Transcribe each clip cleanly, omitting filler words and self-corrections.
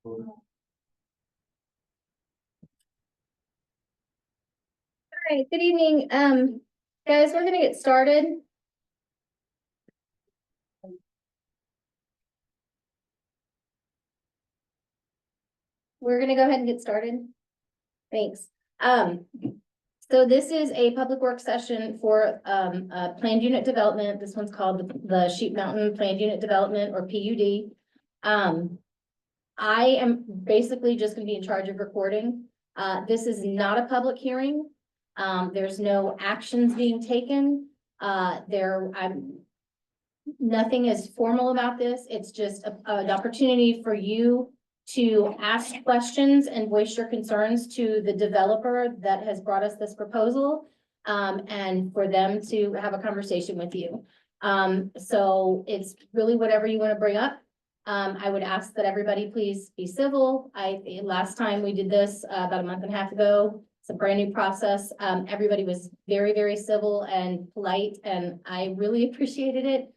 All right, good evening. Guys, we're gonna get started. We're gonna go ahead and get started. Thanks. So this is a public work session for planned unit development. This one's called the Sheep Mountain Planned Unit Development, or PUD. I am basically just gonna be in charge of recording. This is not a public hearing. There's no actions being taken. Nothing is formal about this. It's just an opportunity for you to ask questions and voice your concerns to the developer that has brought us this proposal, and for them to have a conversation with you. So it's really whatever you want to bring up. I would ask that everybody please be civil. Last time we did this about a month and a half ago. It's a brand new process. Everybody was very, very civil and polite, and I really appreciated it.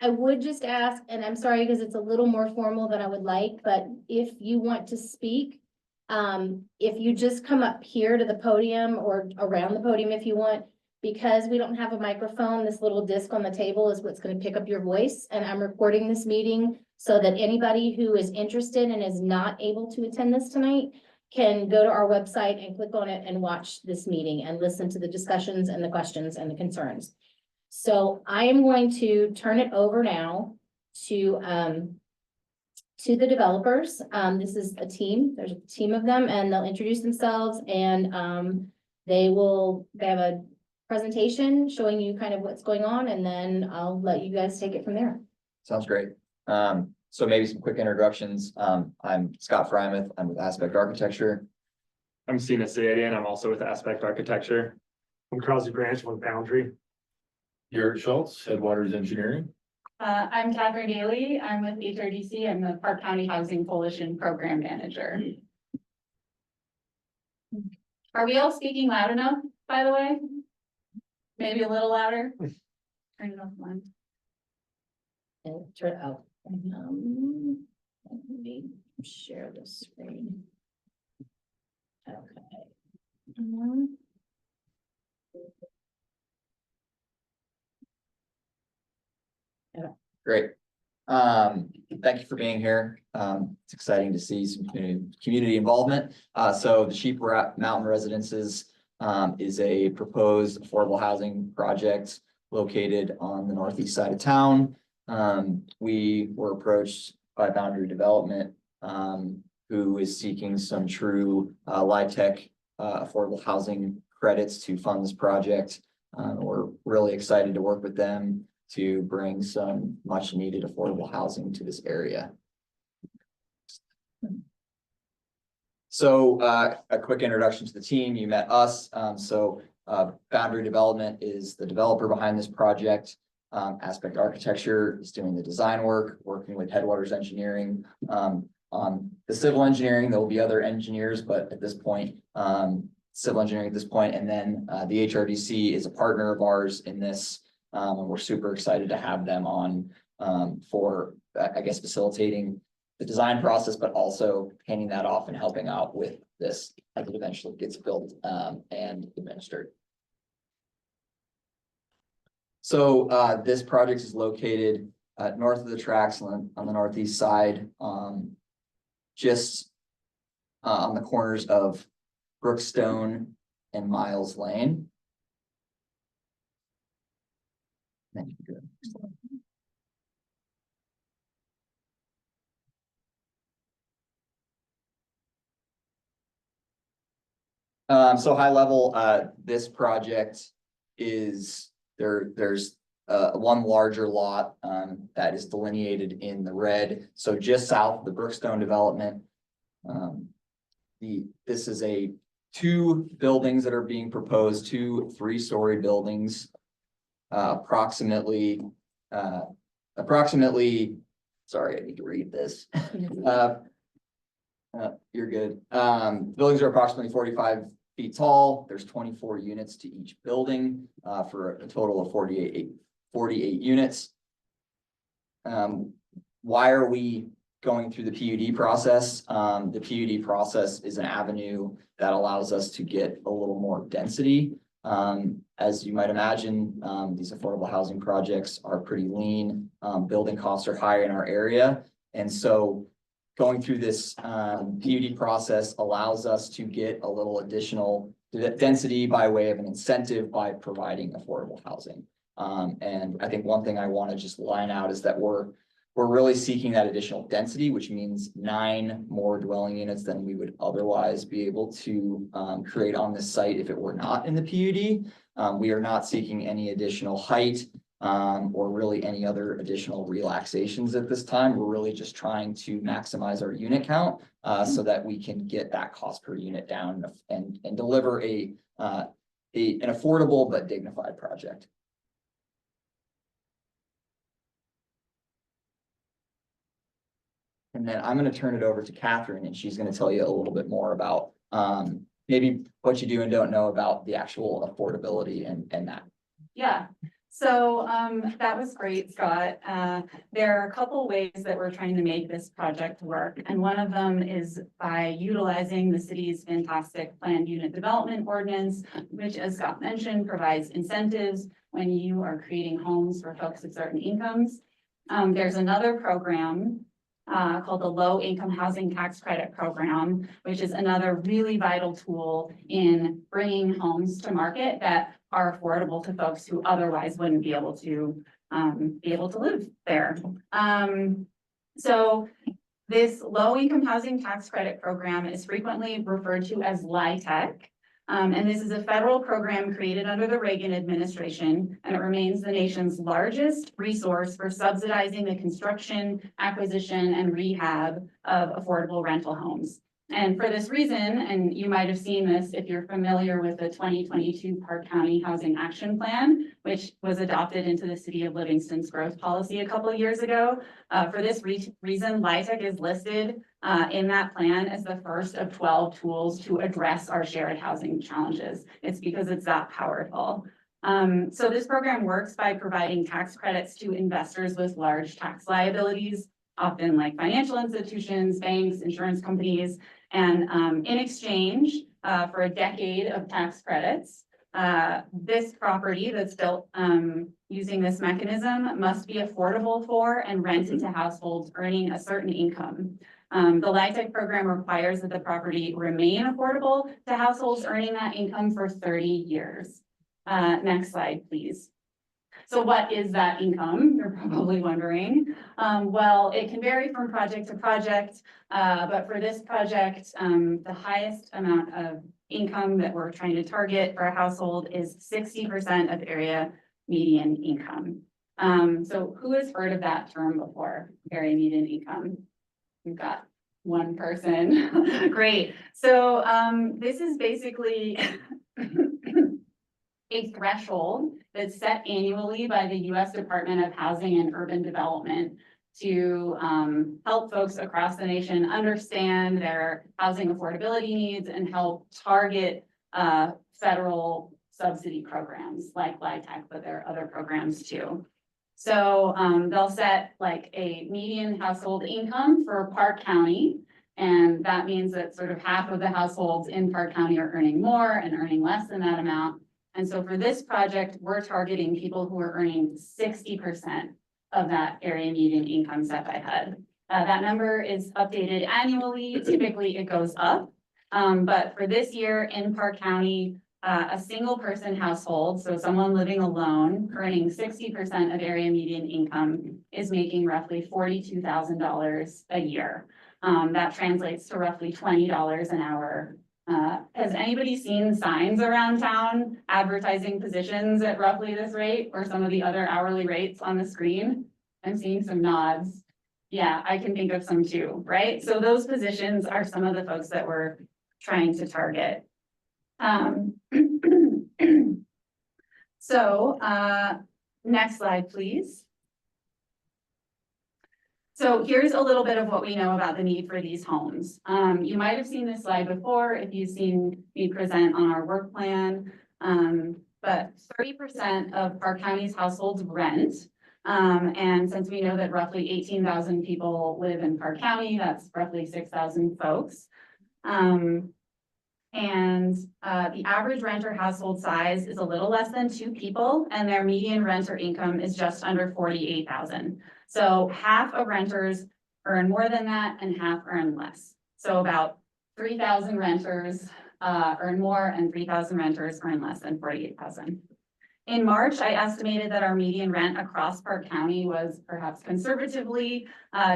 I would just ask, and I'm sorry because it's a little more formal than I would like, but if you want to speak, if you just come up here to the podium or around the podium if you want, because we don't have a microphone, this little disc on the table is what's going to pick up your voice, and I'm recording this meeting so that anybody who is interested and is not able to attend this tonight can go to our website and click on it and watch this meeting and listen to the discussions and the questions and the concerns. So I am going to turn it over now to the developers. This is a team. There's a team of them, and they'll introduce themselves, and they have a presentation showing you kind of what's going on, and then I'll let you guys take it from there. Sounds great. So maybe some quick introductions. I'm Scott Frymouth. I'm with Aspect Architecture. I'm Sina Sayedian. I'm also with Aspect Architecture. I'm Crosby Branch with Boundary. Garrett Schultz, Headwaters Engineering. I'm Catherine Daly. I'm with HRDC. I'm the Park County Housing Coalition Program Manager. Are we all speaking loud enough, by the way? Maybe a little louder? Turn it off mine. And turn it out. Let me share the screen. Okay. Great. Thank you for being here. It's exciting to see some community involvement. So the Sheep Mountain Residences is a proposed affordable housing project located on the northeast side of town. We were approached by Boundary Development, who is seeking some true LIHTC affordable housing credits to fund this project. We're really excited to work with them to bring some much needed affordable housing to this area. So a quick introduction to the team. You met us. Boundary Development is the developer behind this project. Aspect Architecture is doing the design work, working with Headwaters Engineering. On the civil engineering, there will be other engineers, but at this point, civil engineering at this point, and then the HRDC is a partner of ours in this. And we're super excited to have them on for, I guess, facilitating the design process, but also handing that off and helping out with this as it eventually gets built and administered. So this project is located north of the tracks on the northeast side, just on the corners of Brookstone and Miles Lane. Thank you. So high level, this project is there's one larger lot that is delineated in the red. So just south of the Brookstone development, this is two buildings that are being proposed, two 3-story buildings. Approximately, sorry, I need to read this. You're good. Buildings are approximately 45 feet tall. There's 24 units to each building for a total of 48 units. Why are we going through the PUD process. The PUD process is an avenue that allows us to get a little more density. As you might imagine, these affordable housing projects are pretty lean. Building costs are higher in our area. And so going through this PUD process allows us to get a little additional density by way of an incentive by providing affordable housing. And I think one thing I want to just line out is that we're really seeking that additional density, which means 9 more dwelling units than we would otherwise be able to create on this site if it were not in the PUD. We are not seeking any additional height or really any other additional relaxations at this time. We're really just trying to maximize our unit count so that we can get that cost per unit down and deliver an affordable but dignified project. And then I'm going to turn it over to Catherine, and she's going to tell you a little bit more about maybe what you do and don't know about the actual affordability and that. Yeah, so that was great, Scott. There are a couple ways that we're trying to make this project work, and one of them is by utilizing the city's fantastic planned unit development ordinance, which, as Scott mentioned, provides incentives when you are creating homes for folks of certain incomes. There's another program called the Low Income Housing Tax Credit Program, which is another really vital tool in bringing homes to market that are affordable to folks who otherwise wouldn't be able to live there. So this Low Income Housing Tax Credit Program is frequently referred to as LIHTC. And this is a federal program created under the Reagan administration, and it remains the nation's largest resource for subsidizing the construction, acquisition, and rehab of affordable rental homes. And for this reason, and you might have seen this if you're familiar with the 2022 Park County Housing Action Plan, which was adopted into the City of Livingston's growth policy a couple of years ago. For this reason, LIHTC is listed in that plan as the first of 12 tools to address our shared housing challenges. It's because it's that powerful. So this program works by providing tax credits to investors with large tax liabilities, often like financial institutions, banks, insurance companies. And in exchange for a decade of tax credits, this property that's built using this mechanism must be affordable for and rented to households earning a certain income. The LIHTC program requires that the property remain affordable to households earning that income for 30 years. Next slide, please. So what is that income? You're probably wondering. Well, it can vary from project to project, but for this project, the highest amount of income that we're trying to target for a household is 60% of area median income. So who has heard of that term before, area median income? We've got one person. Great. So this is basically a threshold that's set annually by the U.S. Department of Housing and Urban Development to help folks across the nation understand their housing affordability needs and help target federal subsidy programs like LIHTC, but there are other programs too. So they'll set like a median household income for Park County. And that means that sort of half of the households in Park County are earning more and earning less than that amount. And so for this project, we're targeting people who are earning 60% of that area median income set by HUD. That number is updated annually. Typically it goes up. But for this year in Park County, a single person household, so someone living alone, earning 60% of area median income is making roughly $42,000 a year. That translates to roughly $20 an hour. Has anybody seen signs around town advertising positions at roughly this rate or some of the other hourly rates on the screen? I'm seeing some nods. Yeah, I can think of some too, right? So those positions are some of the folks that we're trying to target. So next slide, please. So here's a little bit of what we know about the need for these homes. You might have seen this slide before if you've seen me present on our work plan, but 30% of Park County's households rent. And since we know that roughly 18,000 people live in Park County, that's roughly 6,000 folks. The average renter household size is a little less than 2 people, and their median renter income is just under 48,000. So half of renters earn more than that and half earn less. So about 3,000 renters earn more and 3,000 renters earn less than 48,000. In March, I estimated that our median rent across Park County was perhaps conservatively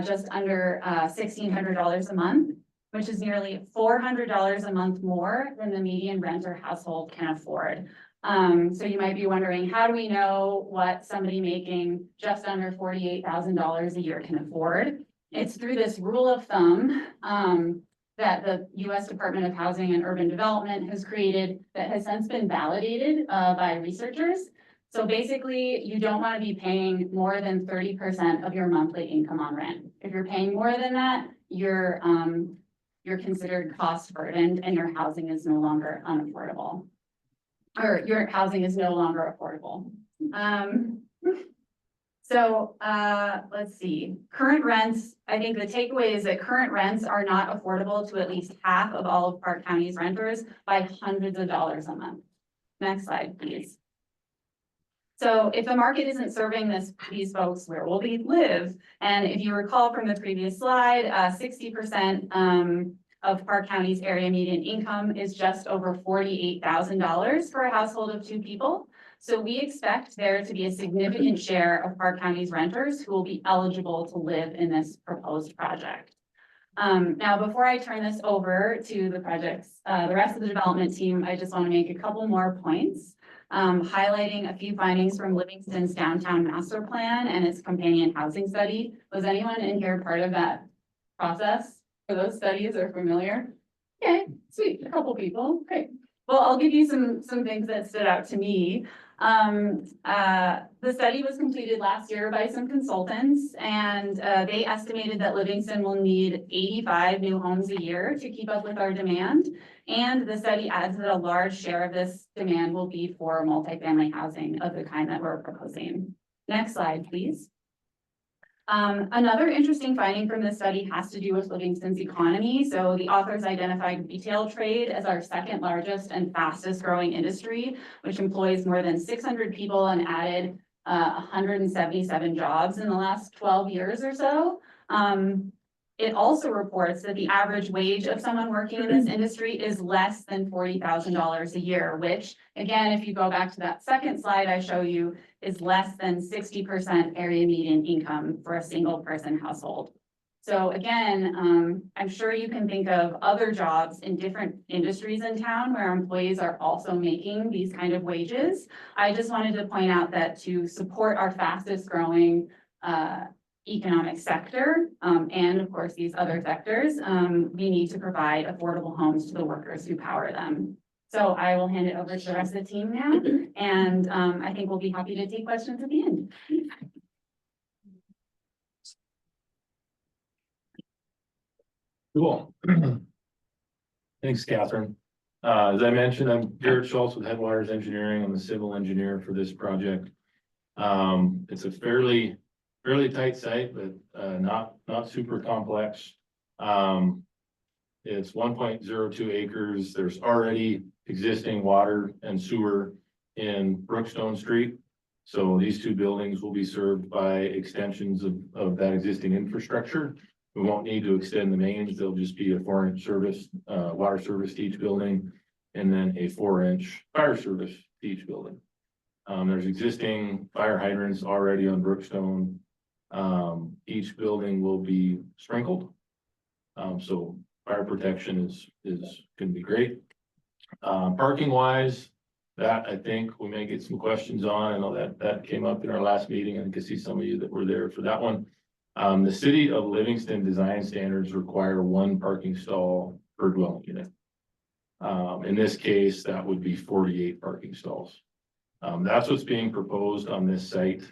just under $1,600 a month, which is nearly $400 a month more than the median renter household can afford. So you might be wondering, how do we know what somebody making just under $48,000 a year can afford? It's through this rule of thumb that the U.S. Department of Housing and Urban Development has created that has since been validated by researchers. So basically, you don't want to be paying more than 30% of your monthly income on rent. If you're paying more than that, you're considered cost burdened and your housing is no longer unaffordable. Or your housing is no longer affordable. Let's see, current rents, I think the takeaway is that current rents are not affordable to at least half of all of Park County's renters by hundreds of dollars a month. Next slide, please. So if the market isn't serving these folks, where will they live? And if you recall from the previous slide, 60% of Park County's area median income is just over $48,000 for a household of 2 people. So we expect there to be a significant share of Park County's renters who will be eligible to live in this proposed project. Now, before I turn this over to the rest of the development team, I just want to make a couple more points, highlighting a few findings from Livingston's downtown master plan and its companion housing study. Was anyone in here part of that process for those studies or familiar? Okay, sweet, a couple people, great. Well, I'll give you some things that stood out to me. The study was completed last year by some consultants, and they estimated that Livingston will need 85 new homes a year to keep up with our demand. And the study adds that a large share of this demand will be for multifamily housing of the kind that we're proposing. Next slide, please. Another interesting finding from this study has to do with Livingston's economy. So the authors identified retail trade as our second largest and fastest growing industry, which employs more than 600 people and added 177 jobs in the last 12 years or so. It also reports that the average wage of someone working in this industry is less than $40,000 a year, which again, if you go back to that second slide I show you, is less than 60% area median income for a single person household. So again, I'm sure you can think of other jobs in different industries in town where employees are also making these kind of wages. I just wanted to point out that to support our fastest growing economic sector, and of course these other sectors, we need to provide affordable homes to the workers who power them. So I will hand it over to the rest of the team now, and I think we'll be happy to take questions at the end. Cool. Thanks, Catherine. As I mentioned, I'm Garrett Schultz with Headwaters Engineering. I'm the civil engineer for this project. It's a fairly tight site, but not super complex. It's 1.02 acres. There's already existing water and sewer in Brookstone Street. So these 2 buildings will be served by extensions of that existing infrastructure. We won't need to extend the mains. There'll just be a 4-inch service, water service to each building, and then a 4-inch fire service to each building. There's existing fire hydrants already on Brookstone. Each building will be sprinkled. So fire protection is going to be great. Parking wise, that I think we may get some questions on. I know that came up in our last meeting, and I can see some of you that were there for that one. The city of Livingston design standards require 1 parking stall per dwelling unit. In this case, that would be 48 parking stalls. That's what's being proposed on this site.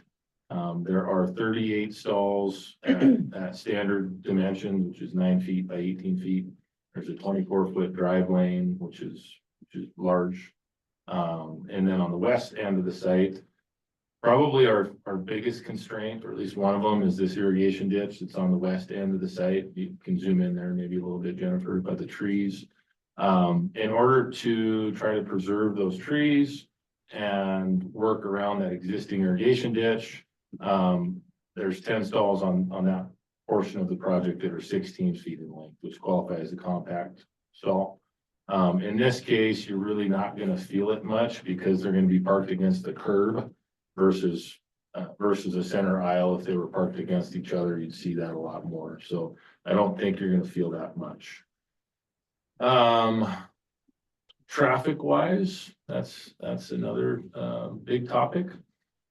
There are 38 stalls at standard dimensions, which is 9 feet by 18 feet. There's a 24-foot drive lane, which is large. And then on the west end of the site, Probably our biggest constraint, or at least one of them, is this irrigation ditch that's on the west end of the site. You can zoom in there maybe a little bit, Jennifer, but the trees. In order to try to preserve those trees and work around that existing irrigation ditch, there's 10 stalls on that portion of the project that are 16 feet in length, which qualifies as a compact stall. In this case, you're really not going to feel it much because they're going to be parked against the curb versus a center aisle. If they were parked against each other, you'd see that a lot more. So I don't think you're going to feel that much. Traffic wise, that's another big topic.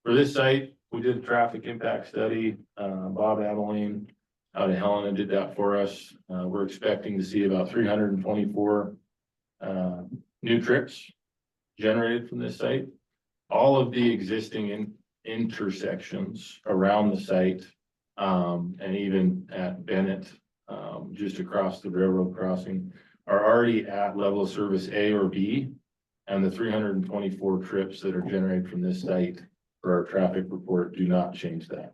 For this site, we did a traffic impact study. Bob Abilene out of Helena did that for us. We're expecting to see about 324 new trips generated from this site. All of the existing intersections around the site, and even at Bennett, just across the railroad crossing, are already at level of service A or B. And the 324 trips that are generated from this site for our traffic report do not change that.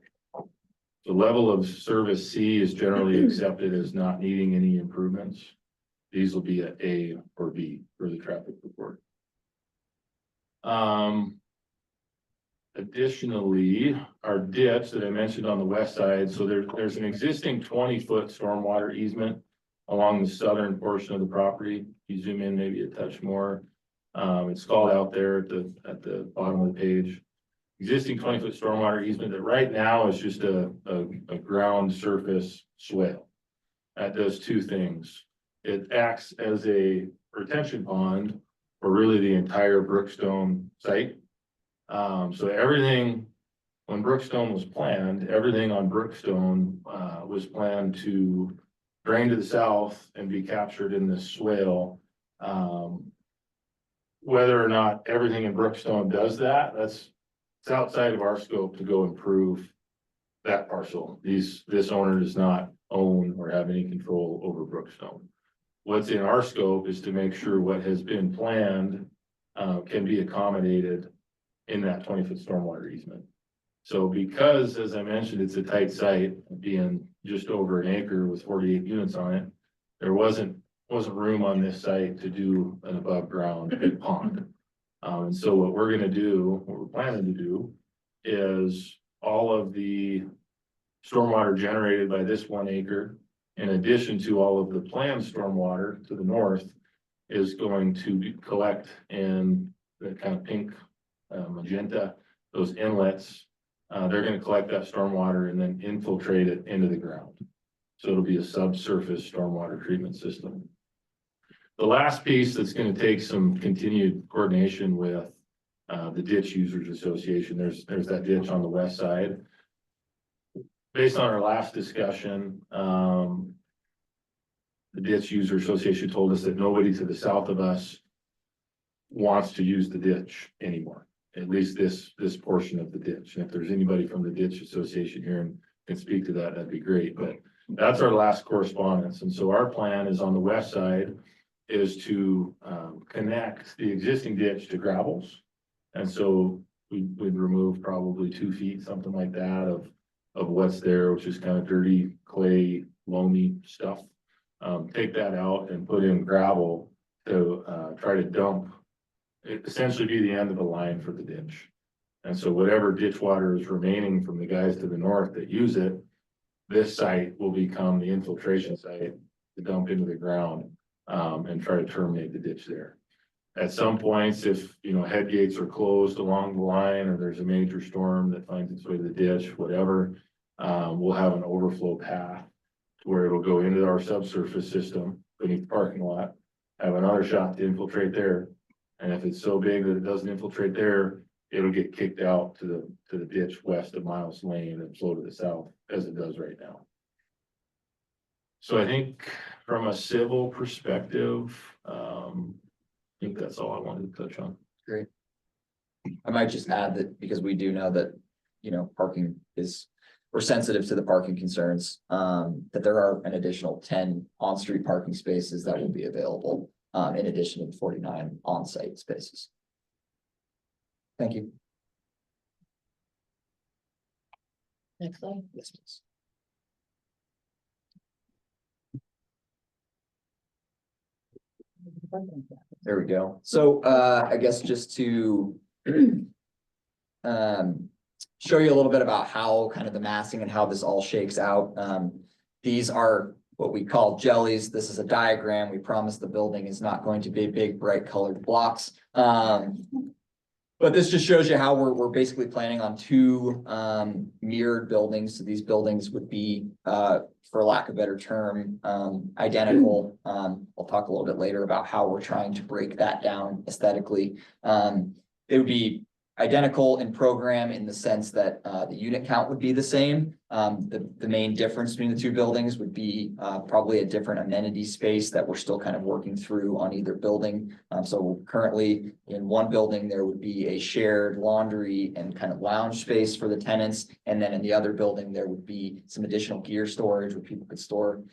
The level of service C is generally accepted as not needing any improvements. These will be at A or B for the traffic report. Additionally, our ditch that I mentioned on the west side, so there's an existing 20-foot stormwater easement along the southern portion of the property. You zoom in maybe a touch more. It's called out there at the bottom of the page. Existing 20-foot stormwater easement that right now is just a ground surface swale. That does two things. It acts as a retention pond for really the entire Brookstone site. So everything, when Brookstone was planned, everything on Brookstone was planned to drain to the south and be captured in this swale. Whether or not everything in Brookstone does that, it's outside of our scope to go improve that parcel. This owner does not own or have any control over Brookstone. What's in our scope is to make sure what has been planned can be accommodated in that 20-foot stormwater easement. So because, as I mentioned, it's a tight site, being just over an acre with 48 units on it, there wasn't room on this site to do an above ground big pond. And so what we're planning to do is all of the stormwater generated by this 1 acre, in addition to all of the planned stormwater to the north, is going to collect in the kind of pink magenta, those inlets. They're going to collect that stormwater and then infiltrate it into the ground. So it'll be a subsurface stormwater treatment system. The last piece that's going to take some continued coordination with the Ditch Users Association. There's that ditch on the west side. Based on our last discussion, the Ditch User Association told us that nobody to the south of us wants to use the ditch anymore. At least this portion of the ditch. And if there's anybody from the Ditch Association here and can speak to that, that'd be great. But that's our last correspondence. And so our plan is on the west side is to connect the existing ditch to gravels. And so we'd remove probably 2 feet, something like that, of what's there, which is kind of dirty, clay, loamy stuff. Take that out and put in gravel to try to dump. It essentially be the end of the line for the ditch. And so whatever ditch water is remaining from the guys to the north that use it, this site will become the infiltration site to dump into the ground and try to terminate the ditch there. At some points, if head gates are closed along the line or there's a major storm that finds its way to the ditch, whatever, we'll have an overflow path to where it'll go into our subsurface system beneath the parking lot, have another shot to infiltrate there. And if it's so big that it doesn't infiltrate there, it'll get kicked out to the ditch west of Miles Lane and flow to the south as it does right now. So I think from a civil perspective, I think that's all I wanted to touch on. Great. I might just add that because we do know that, parking we're sensitive to the parking concerns, that there are an additional 10 on-street parking spaces that will be available. In addition to the 49 on-site spaces. Thank you. Next slide. Yes, please. There we go. So I guess just to show you a little bit about how kind of the massing and how this all shakes out. These are what we call jellies. This is a diagram. We promise the building is not going to be big, bright colored blocks. But this just shows you how we're basically planning on two mirrored buildings. So these buildings would be, for lack of a better term, identical. I'll talk a little bit later about how we're trying to break that down aesthetically. It would be identical in program in the sense that the unit count would be the same. The main difference between the two buildings would be probably a different amenity space that we're still kind of working through on either building. So currently in one building, there would be a shared laundry and kind of lounge space for the tenants. And then in the other building, there would be some additional gear storage where people could store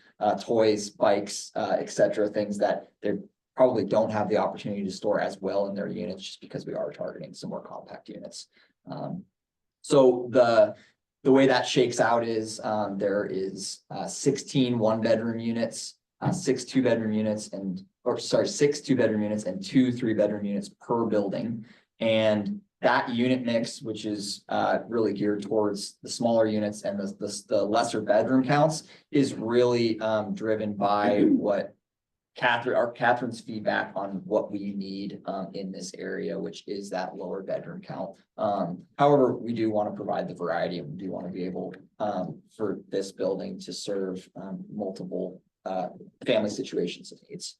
toys, bikes, etc., things that they're probably don't have the opportunity to store as well in their units just because we are targeting some more compact units. So the way that shakes out is there is 16 one-bedroom units, 6 two-bedroom units, and 6 two-bedroom units and 2 three-bedroom units per building. And that unit mix, which is really geared towards the smaller units and the lesser bedroom counts, is really driven by what Catherine's feedback on what we need in this area, which is that lower bedroom count. However, we do want to provide the variety and we do want to be able for this building to serve multiple family situations and needs.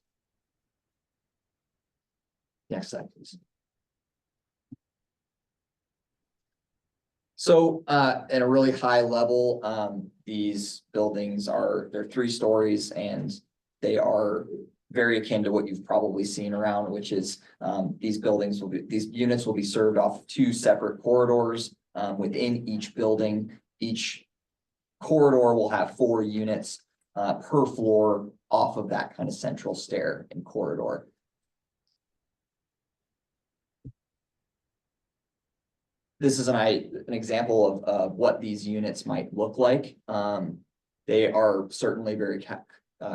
Next slide, please. So at a really high level, these buildings they're 3 stories and they are very akin to what you've probably seen around, which is these units will be served off 2 separate corridors within each building. Each corridor will have 4 units per floor off of that kind of central stair and corridor. This is an example of what these units might look like. They are certainly very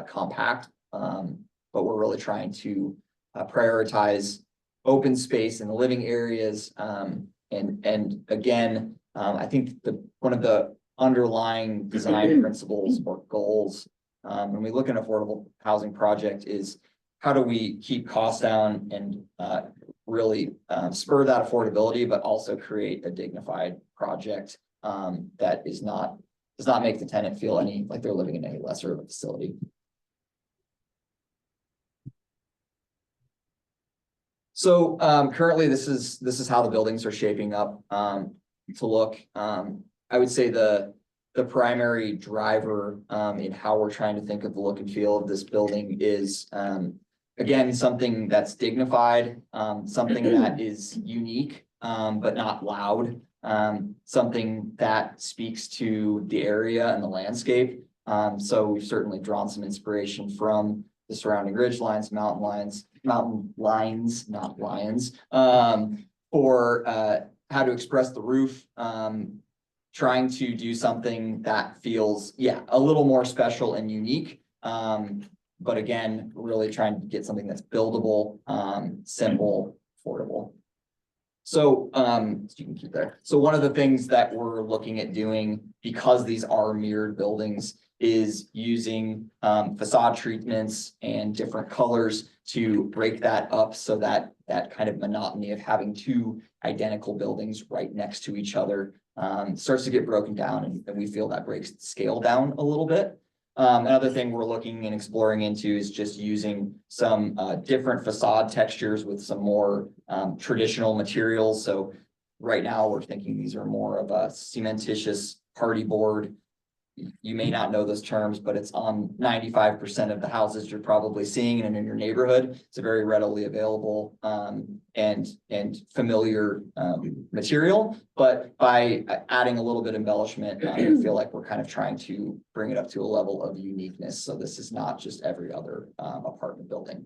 compact, but we're really trying to prioritize open space in the living areas. And again, I think one of the underlying design principles or goals when we look at an affordable housing project is how do we keep costs down and really spur that affordability, but also create a dignified project that does not make the tenant feel like they're living in any lesser of a facility. So currently this is how the buildings are shaping up to look. I would say the primary driver in how we're trying to think of the look and feel of this building is again, something that's dignified, something that is unique, but not loud, something that speaks to the area and the landscape. So we've certainly drawn some inspiration from the surrounding ridge lines, mountain lines, not lions, for how to express the roof, trying to do something that feels, a little more special and unique. But again, really trying to get something that's buildable, simple, affordable. So you can keep there. So one of the things that we're looking at doing, because these are mirrored buildings, is using facade treatments and different colors to break that up so that that kind of monotony of having 2 identical buildings right next to each other starts to get broken down, and we feel that breaks the scale down a little bit. Another thing we're looking and exploring into is just using some different facade textures with some more traditional materials. So right now we're thinking these are more of a cementitious party board. You may not know those terms, but it's on 95% of the houses you're probably seeing and in your neighborhood. It's a very readily available and familiar material, but by adding a little bit of embellishment, I feel like we're kind of trying to bring it up to a level of uniqueness. So this is not just every other apartment building,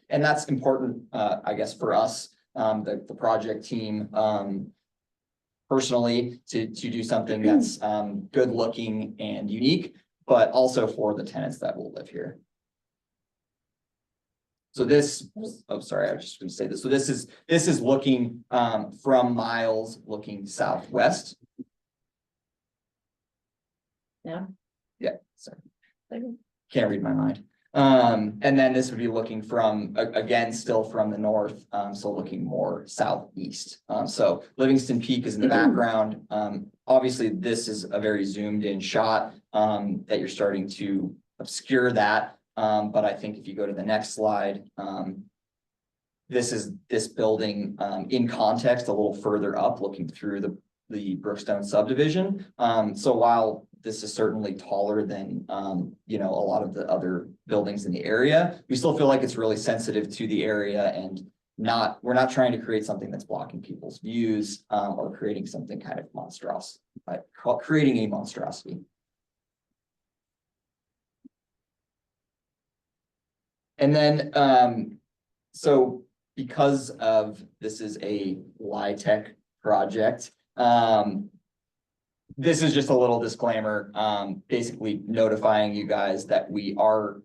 and that's important, I guess, for us, the project team. personally to do something that's good looking and unique, but also for the tenants that will live here. So this, oh, sorry, I was just gonna say this. So this is looking from Miles, looking southwest. Yeah. Yeah, sorry. Can't read my mind. And then this would be looking from, again, still from the north, so looking more southeast. So Livingston Peak is in the background. Obviously, this is a very zoomed in shot that you're starting to obscure that. But I think if you go to the next slide, this is this building in context a little further up, looking through the Brookstone subdivision. So while this is certainly taller than, you know, a lot of the other buildings in the area, we still feel like it's really sensitive to the area and we're not trying to create something that's blocking people's views, or creating something kind of monstrous, like creating a monstrosity. And then, so because of this is a LIHTC project, this is just a little disclaimer, basically notifying you guys that we are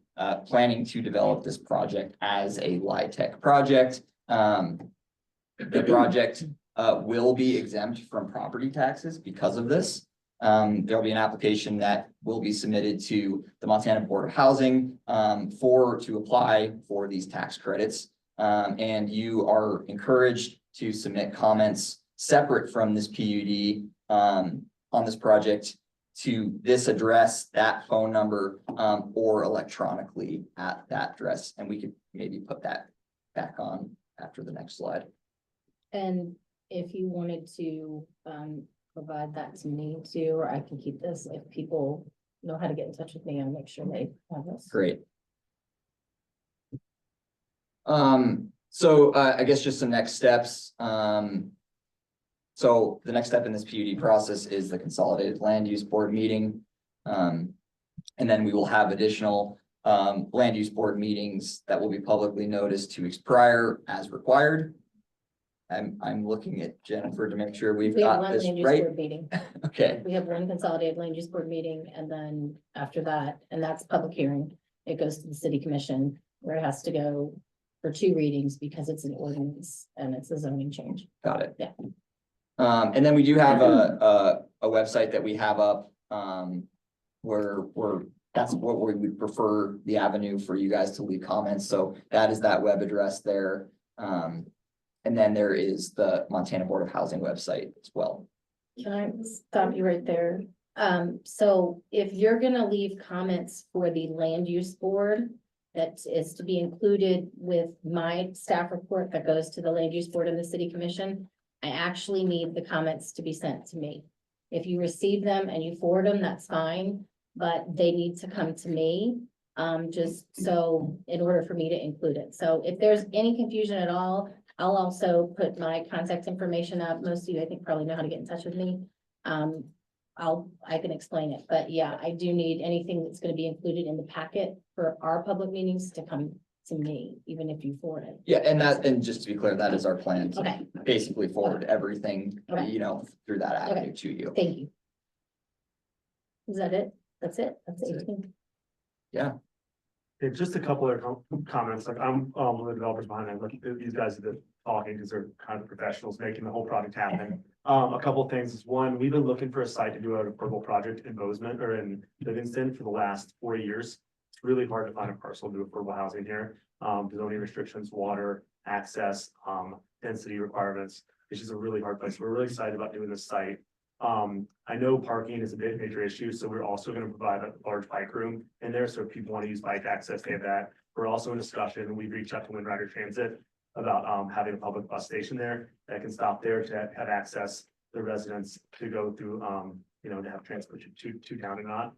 planning to develop this project as a LIHTC project. The project will be exempt from property taxes because of this. There'll be an application that will be submitted to the Montana Board of Housing to apply for these tax credits. And you are encouraged to submit comments separate from this PUD on this project to this address, that phone number, or electronically at that address. And we could maybe put that back on after the next slide. And if you wanted to provide that to me too, or I can keep this, if people know how to get in touch with me, I'll make sure they have this. Great. So I guess just some next steps. So the next step in this PUD process is the Consolidated Land Use Board meeting. And then we will have additional land use board meetings that will be publicly noticed 2 weeks prior as required. I'm looking at Jennifer to make sure we've We have got one this land use right. board meeting. Okay, We have one consolidated land use board meeting, and then after that, and that's public hearing, it goes to the city commission where it has to go for 2 readings because it's an ordinance and it's a zoning change. got it. Yeah. And then we do have a website that we have up where that's what we would prefer the avenue for you guys to leave comments. So that is that web address there. And then there is the Montana Board of Housing website as well. Can I stop you right there? So if you're gonna leave comments for the land use board, that is to be included with my staff report that goes to the land use board and the city commission, I actually need the comments to be sent to me. If you receive them and you forward them, that's fine, but they need to come to me. Just so in order for me to include it. So if there's any confusion at all, I'll also put my contact information up. Most of you, I think, probably know how to get in touch with me. I can explain it, but yeah, I do need anything that's gonna be included in the packet for our public meetings to come to me, even if you forward it. Yeah, and just to be clear, that is our plan to Okay, basically forward everything, Okay. you know, through that avenue to you. thank you. Is that it? That's it? That's That's it. 18. Yeah, just a couple of comments, like I'm, one of the developers behind it, like these guys are talking because they're kind of professionals making the whole project happen. A couple of things is one, we've been looking for a site to do an affordable project in Bozeman or in Livingston for the last 4 years. It's really hard to find a parcel to do affordable housing here. Zoning restrictions, water, access, density requirements. It's just a really hard place. We're really excited about doing this site. I know parking is a major issue, so we're also going to provide a large bike room in there. So if people want to use bike access, they have that. We're also in discussion, and we've reached out to Wind Rider Transit about having a public bus station there that can stop there to have access the residents to go through, you know, to have transport to town and not.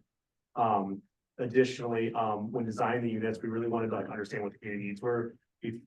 Additionally, when designing the units, we really wanted to like understand what the community needs were.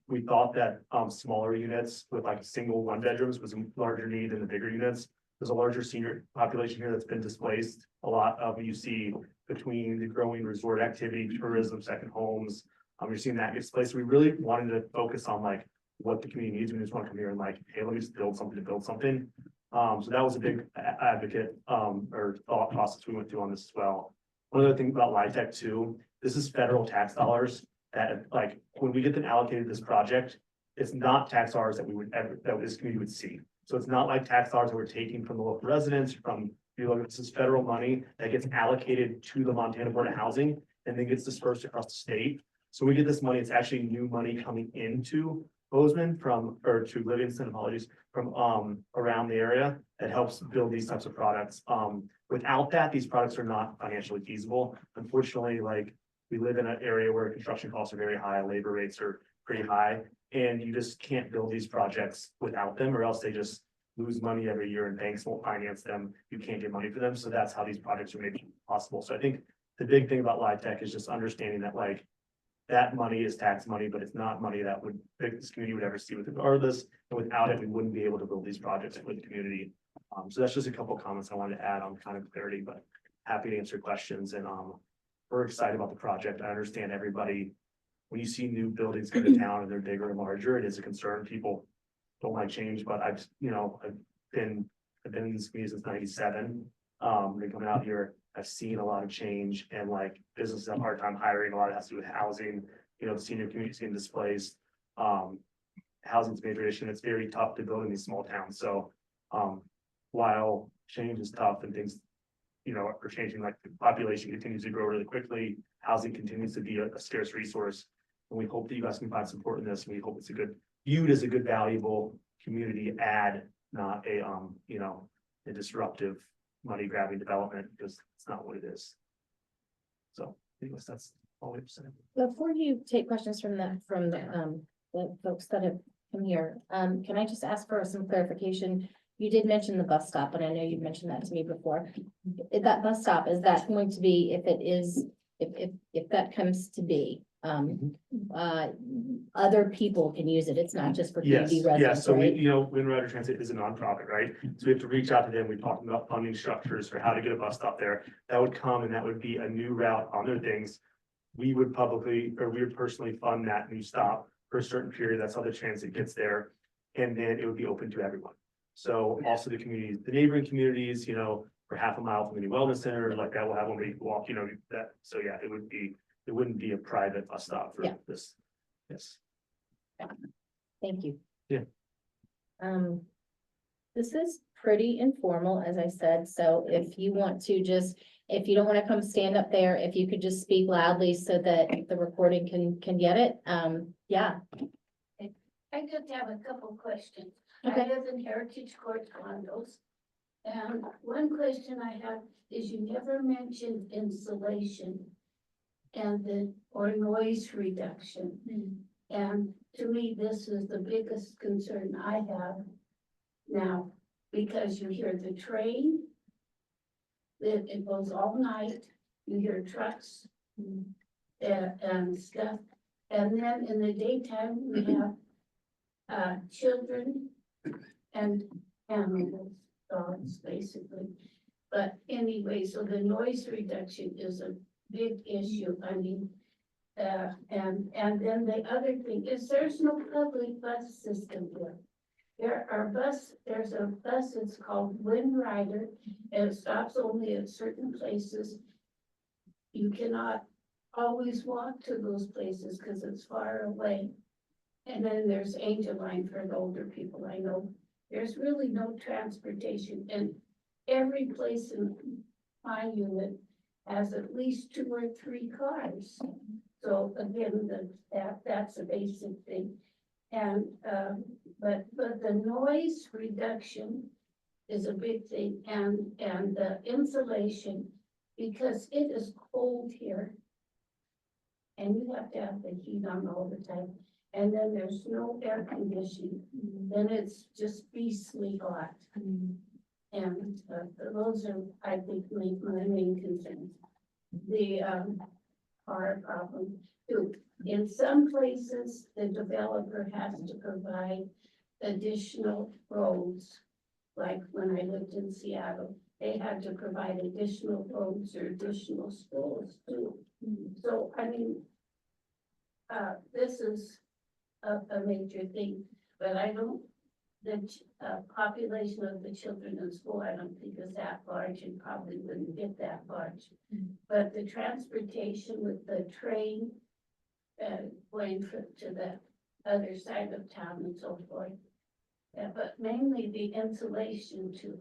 We thought that smaller units with like single 1-bedrooms was a larger need than the bigger units. There's a larger senior population here that's been displaced. A lot of you see between the growing resort activity, tourism, second homes. You're seeing that displaced. We really wanted to focus on like what the community needs. We just want to come here and like, hey, let me just build something to build something. So that was a big advocate, or thought process we went through on this as well. One other thing about LIHTC too, this is federal tax dollars that, like, when we get them allocated to this project, it's not tax dollars that we would ever, that this community would see. So it's not like tax dollars that we're taking from the local residents, from, you know, this is federal money that gets allocated to the Montana Board of Housing and then gets dispersed across the state. So we get this money, it's actually new money coming into Bozeman from, or to Livingston, apologies, from around the area that helps build these types of products. Without that, these products are not financially feasible. Unfortunately, like, we live in an area where construction costs are very high, labor rates are pretty high, and you just can't build these projects without them, or else they just lose money every year and banks won't finance them. You can't get money for them. So that's how these projects are made possible. So I think the big thing about LIHTC is just understanding that, like, that money is tax money, but it's not money that would, this community would ever see with regardless. And without it, we wouldn't be able to build these projects for the community. So that's just a couple of comments I wanted to add on kind of clarity, but happy to answer questions. And we're excited about the project. I understand everybody, when you see new buildings come to town and they're bigger and larger, it is a concern. People don't like change, but I've been in this community since '97. Been coming out here, I've seen a lot of change, and like businesses have a hard time hiring. A lot of it has to do with housing, you know, the senior community is getting displaced. Housing's a major issue, and it's very tough to build in these small towns. So while change is tough and things, you know, are changing, like the population continues to grow really quickly, housing continues to be a scarce resource. And we hope that you guys can find support in this. And we hope it's viewed as a good, valuable community add, not a, you know, a disruptive money grabbing development, because it's not what it is. So anyways, that's all we have to say. Before you take questions from the folks that have come here, can I just ask for some clarification? You did mention the bus stop, and I know you've mentioned that to me before. That bus stop, is that going to be, if that comes to be, other people can use it, it's not just for Yes, community yes. residents, So we, right? you know, Wind Rider Transit is a nonprofit, right? So we have to reach out to them. We talked about funding structures for how to get a bus stop there. That would come, and that would be a new route on their things. We would personally fund that new stop for a certain period. That's how the transit gets there. And then it would be open to everyone. So also the communities, the neighboring communities, you know, for half a mile from any wellness center like that, will have one where you can walk, you know, that. So yeah, it wouldn't be a private bus stop for Yeah. this. Yes. Thank you. Yeah. This is pretty informal, as I said, so if you want to if you don't want to come stand up there, if you could just speak loudly so that the recording can get it, yeah. I just have a couple questions. Okay. I live in Heritage Court condos. And one question I have is you never mentioned insulation or noise reduction. And to me, this is the biggest concern I have now, because you hear the train, it goes all night, you hear trucks and stuff. And then in the daytime, we have children and animals, dogs, basically. But anyway, so the noise reduction is a big issue. I mean, and then the other thing is there's no public bus system here. There's a bus, it's called Wind Rider, and it stops only at certain places. You cannot always walk to those places because it's far away. And then there's Angel Line for the older people. I know there's really no transportation, and every place in my unit has at least 2 or 3 cars. So again, that's a basic thing. And but the noise reduction is a big thing, and the insulation, because it is cold here. And you have to have the heat on all the time. And then there's no air conditioning. Then it's just beastly hot. And those are, I think, my main concerns. The car problem too. In some places, the developer has to provide additional roads. Like when I lived in Seattle, they had to provide additional roads or additional schools too. So, I mean, this is a major thing, but I don't population of the children in school, I don't think is that large and probably wouldn't get that large. But the transportation with the train, going to the other side of town and so forth. Yeah, but mainly the insulation to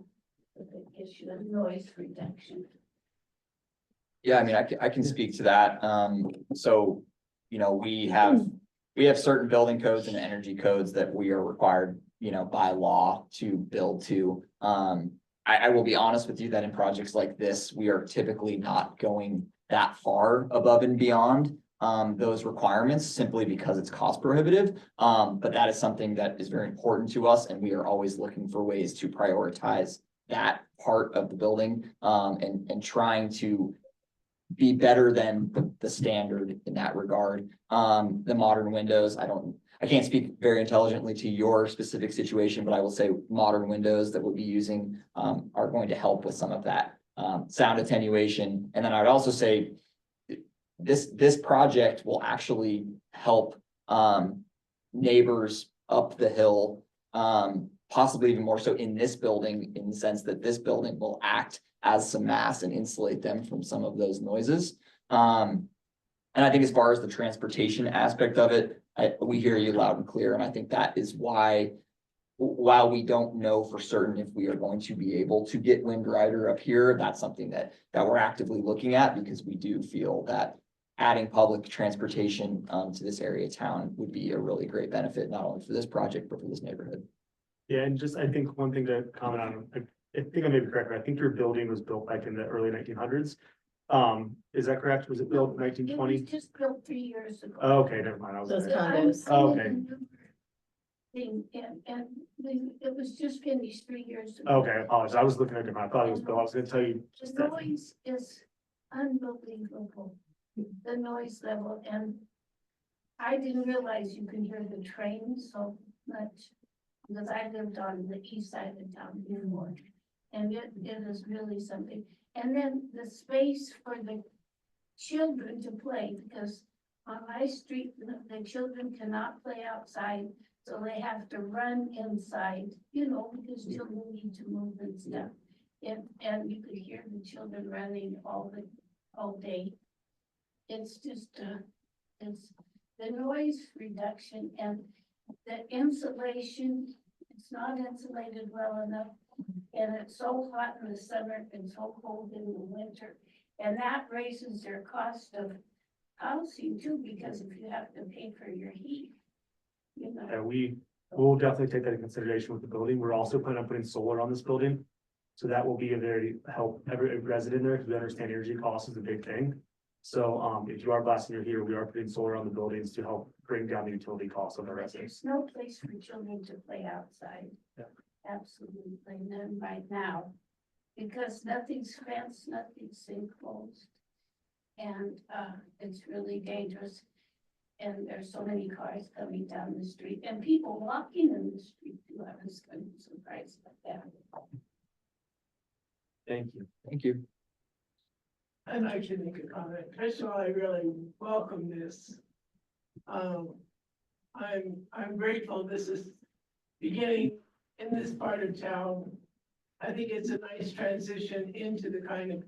the big issue of noise reduction. Yeah, I mean, I can speak to that. So, you know, we have certain building codes and energy codes that we are required, you know, by law to build to. I will be honest with you that in projects like this, we are typically not going that far above and beyond those requirements simply because it's cost prohibitive. But that is something that is very important to us, and we are always looking for ways to prioritize that part of the building and trying to be better than the standard in that regard. The modern windows, I can't speak very intelligently to your specific situation, but I will say modern windows that we'll be using are going to help with some of that sound attenuation. And then I would also say this project will actually help neighbors up the hill, possibly even more so in this building, in the sense that this building will act as some mass and insulate them from some of those noises. And I think as far as the transportation aspect of it, we hear you loud and clear. And I think that is why, while we don't know for certain if we are going to be able to get Wind Rider up here, that's something that we're actively looking at, because we do feel that adding public transportation to this area of town would be a really great benefit, not only for this project, but for this neighborhood. Yeah, and just, I think one thing to comment on, I think I may be correct, but I think your building was built back in the early 1900s. Is that correct? Was it built in It 1920? was just built 3 years ago. Oh, okay, never mind. I was Those there. condos. Oh, okay. It was just finished 3 years ago. Okay, I apologize. I was looking at it. I thought it was built. I was gonna tell you. The noise is unbelievable, the noise level, and I didn't realize you could hear the train so much, because I lived on the east side of town before, and it is really something. And then the space for the children to play, because on my street, the children cannot play outside, so they have to run inside, you know, because children need to move and stuff. And you could hear the children running all day. It's just, it's the noise reduction and the insulation, it's not insulated well enough. And it's so hot in the summer and so cold in the winter. And that raises their cost of housing too, because if you have to pay for your heat, you know. Yeah, we'll definitely take that into consideration with the building. We're also planning on putting solar on this building. So that will be a very help every resident there, because we understand energy costs is a big thing. So if you are blasting your heater, we are putting solar on the buildings to help bring down the utility costs of the residents. There's no place for children to play outside. Yeah. Absolutely, none right now, because nothing's fenced, nothing's enclosed. And it's really dangerous. And there's so many cars coming down the street and people walking in the street too. I was kind of surprised about that. Thank you. Thank you. I'd like to make a comment. First of all, I really welcome this. I'm grateful this is beginning in this part of town. I think it's a nice transition into the kind of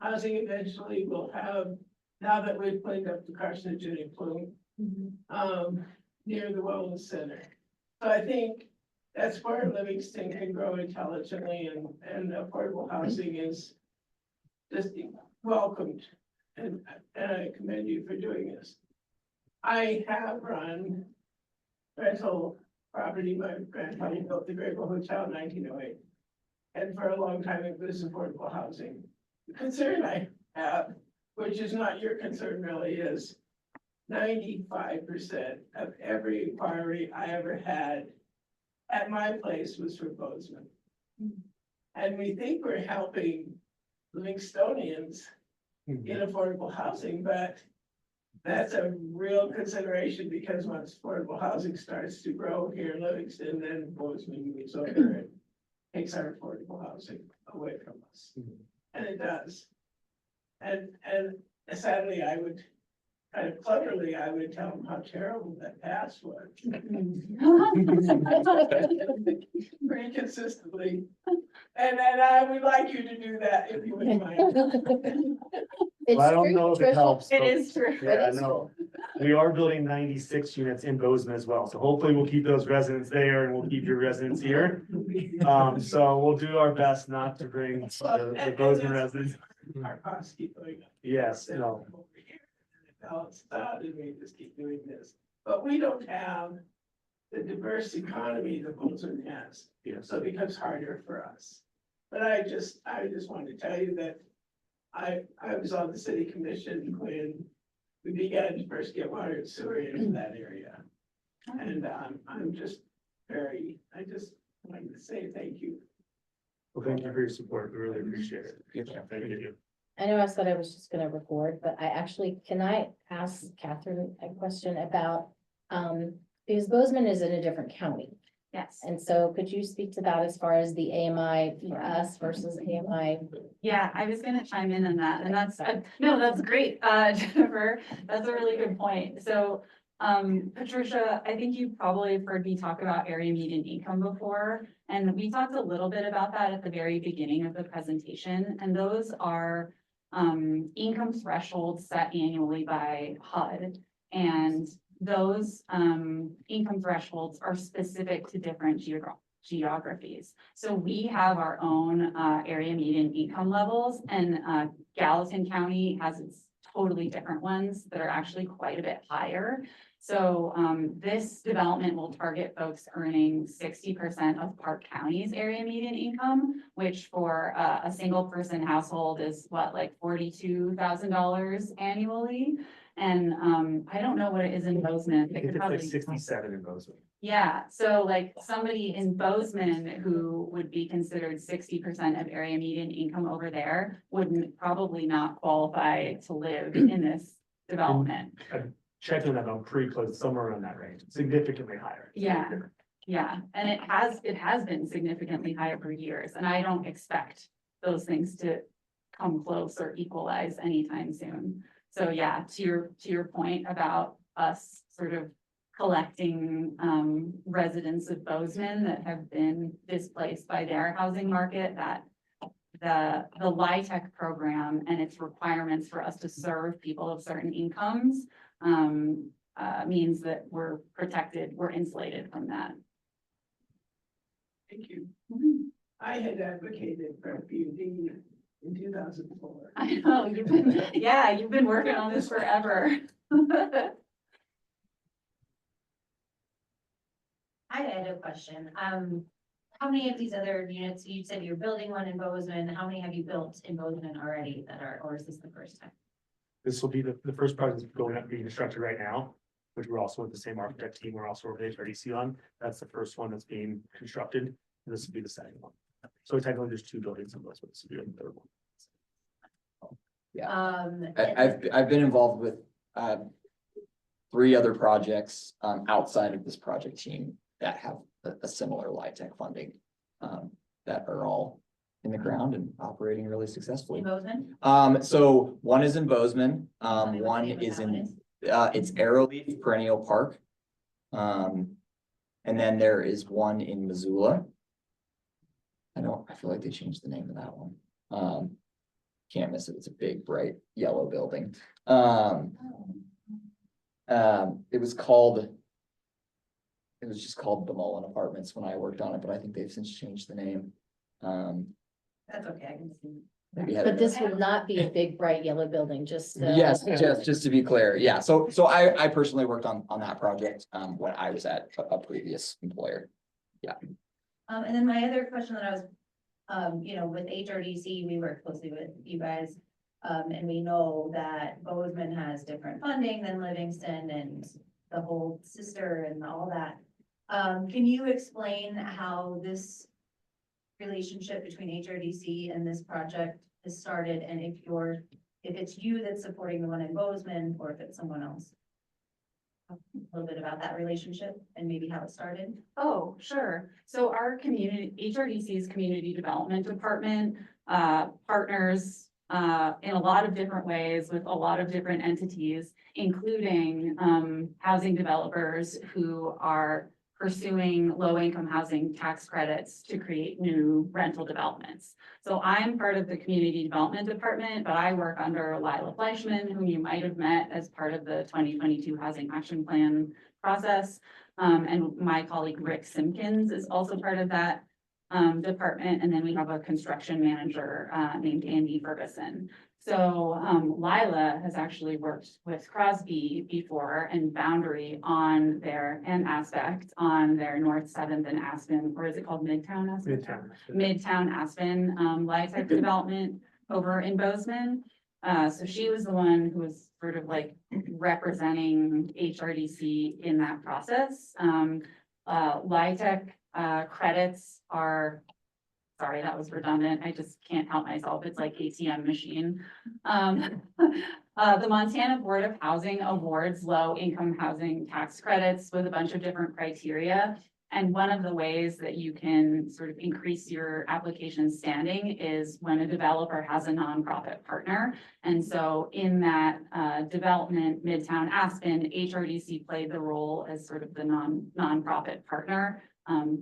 housing eventually we'll have now that we've cleaned up the carcinogenic plume near the wellness center. So I think that's where Livingston can grow intelligently, and affordable housing is just welcomed, and I commend you for doing this. I have run rental property. My grandfather built the Grable Hotel in 1908, and for a long time it was affordable housing. The concern I have, which is not your concern really, is 95% of every inquiry I ever had at my place was for Bozeman. And we think we're helping Livingstonians in affordable housing, but that's a real consideration, because once affordable housing starts to grow here in Livingston, then Bozeman moves over and takes our affordable housing away from us. And it does. And sadly, I would kind of cleverly, I would tell them how terrible that pass was. Pretty consistently. And I would like you to do that if you wouldn't mind. It's Well, I don't true, know if it Tricia. helps. It but- is true. Yeah, I know. We are building 96 units in Bozeman as well, so hopefully we'll keep those residents there and we'll keep your residents here. So we'll do our best not to bring the Bozeman residents. Our costs keep going up. Yes, Send no, them over here, and it balances out, and we just keep doing this. But we don't have the diverse economy that Bozeman has, yes. so it becomes harder for us. But I just wanted to tell you that I was on the city commission when we began to first get water and sewer into that area. And I'm just I just wanted to say thank you. Well, thank you for your support. We really appreciate it. Thank you. I know I said I was just gonna record, but can I ask Catherine a question about, because Bozeman is in a different county. Yes. And so could you speak to that as far as the AMI for us versus AMI? Yeah, I was gonna chime in on that, and that's, no, that's great, Jennifer, that's a really good point. So, Patricia, I think you probably have heard me talk about area median income before, and we talked a little bit about that at the very beginning of the presentation, and those are income thresholds set annually by HUD, and those income thresholds are specific to different geographies. So we have our own area median income levels, and Gallatin County has its totally different ones that are actually quite a bit higher. So this development will target folks earning 60% of Park County's area median income, which for a single person household is what, like $42,000 annually. And I don't know what it is in Bozeman. I It think could it's like probably. 67 in Bozeman. Yeah, so like somebody in Bozeman who would be considered 60% of area median income over there wouldn't probably not qualify to live in this development. Checking that on pretty close, somewhere around that range, significantly higher. Yeah. Yeah, and it has been significantly higher for years, and I don't expect those things to come close or equalize anytime soon. So yeah, to your point about us sort of collecting residents of Bozeman that have been displaced by their housing market, that the LIHTC program and its requirements for us to serve people of certain incomes means that we're protected, we're insulated from that. Thank you. I had advocated for a PUD in 2004. I know, you've been working on this forever. I had a question. How many of these other units, you said you're building one in Bozeman, how many have you built in Bozeman already that are, or is this the first time? This will be the first project that's going up being constructed right now, which we're also with the same architect team. We're also with HRDC on. That's the first one that's being constructed. And this will be the second one. So technically there's two buildings in Bozeman. This will be the third one. I've been involved with, 3 other projects, outside of this project team that have a similar LIHTC funding, that are all in the ground and operating really successfully. In Bozeman? So one is in Bozeman, Tell me what one the name of is that one in, is. it's Arrowleaf Perennial Park. And then there is one in Missoula. I feel like they changed the name of that one. Can't miss it. It's a big, bright yellow building. It was just called the Mullen Apartments when I worked on it, but I think they've since changed the name. That's okay, I can see. Maybe had But a- this would not be a big bright yellow building, just. Yes, just to be clear. Yeah. So I personally worked on that project, when I was at a previous employer. And then my other question that I was, with HRDC, we work closely with you guys. And we know that Bozeman has different funding than Livingston and the whole sister and all that. Can you explain how this relationship between HRDC and this project has started, and if it's you that's supporting the one in Bozeman, or if it's someone else? A little bit about that relationship and maybe how it started. Oh, sure. So our HRDC's community development department, partners in a lot of different ways with a lot of different entities, including, housing developers who are pursuing low-income housing tax credits to create new rental developments. So I'm part of the Community Development Department, but I work under Lila Fleischman, whom you might have met as part of the 2022 Housing Action Plan process. And my colleague Rick Simpkins is also part of that department. And then we have a construction manager named Andy Ferguson. So Lila has actually worked with Crosby before and Boundary on their, and Aspect on their North Seventh and Aspen, or is it called Midtown Aspen? Midtown Aspen, LIHTC development over in Bozeman. So she was the one who was sort of like representing HRDC in that process. LIHTC credits are, sorry, that was redundant. I just can't help myself. It's like ATM machine. The Montana Board of Housing awards low-income housing tax credits with a bunch of different criteria. And one of the ways that you can sort of increase your application standing is when a developer has a nonprofit partner. And so in that development, Midtown Aspen, HRDC played the role as sort of the nonprofit partner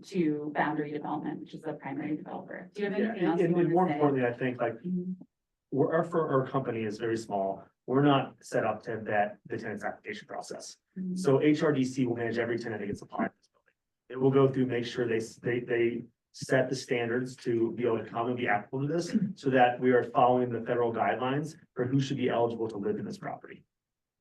to Boundary Development, which is the primary developer. Do you have Yeah, anything else you and want more to say? importantly, I think like our company is very small. We're not set up to vet the tenant's application process. Mhm. So HRDC will manage every tenant that gets applied. It will go through, make sure they set the standards to be able to come and be applicable to this, so that we are following the federal guidelines for who should be eligible to live in this property.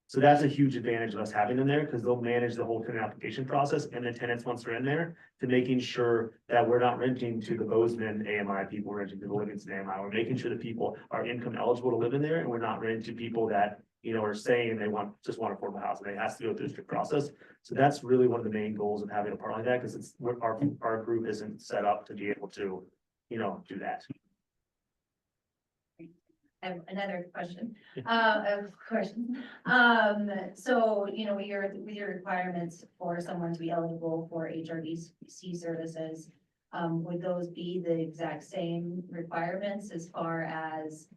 So that's a huge advantage of us having them there, because they'll manage the whole tenant application process and the tenants once they're in there, to making sure that we're not renting to the Bozeman AMI people, we're renting to the Livingston AMI. We're making sure that people are income eligible to live in there, and we're not renting to people that, you know, are saying they just want affordable housing. It has to go through a strict process. So that's really one of the main goals of having a part like that, because our group isn't set up to be able to, you know, do that. I have another question, of course. So, you know, with your requirements for someone to be eligible for HRDC services, would those be the exact same requirements as far as,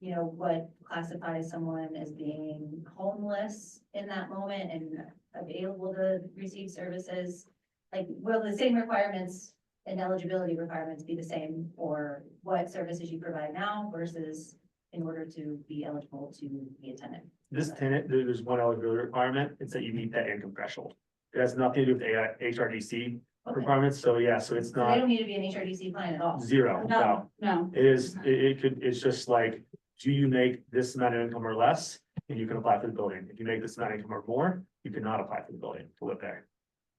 you know, what classifies someone as being homeless in that moment and available to receive services? Like, will the same requirements and eligibility requirements be the same for what services you provide now versus in order to be eligible to be a tenant? This tenant, there's one eligibility requirement, it's that you meet that income threshold. It has nothing to do with HRDC Okay. requirements, so yeah, so it's So they not don't need to be an HRDC client at all. zero, no. No, It is, it's just like, do you make this amount of income or less, and you can apply for the building. If you make this amount of income or more, you cannot apply for the building to live there.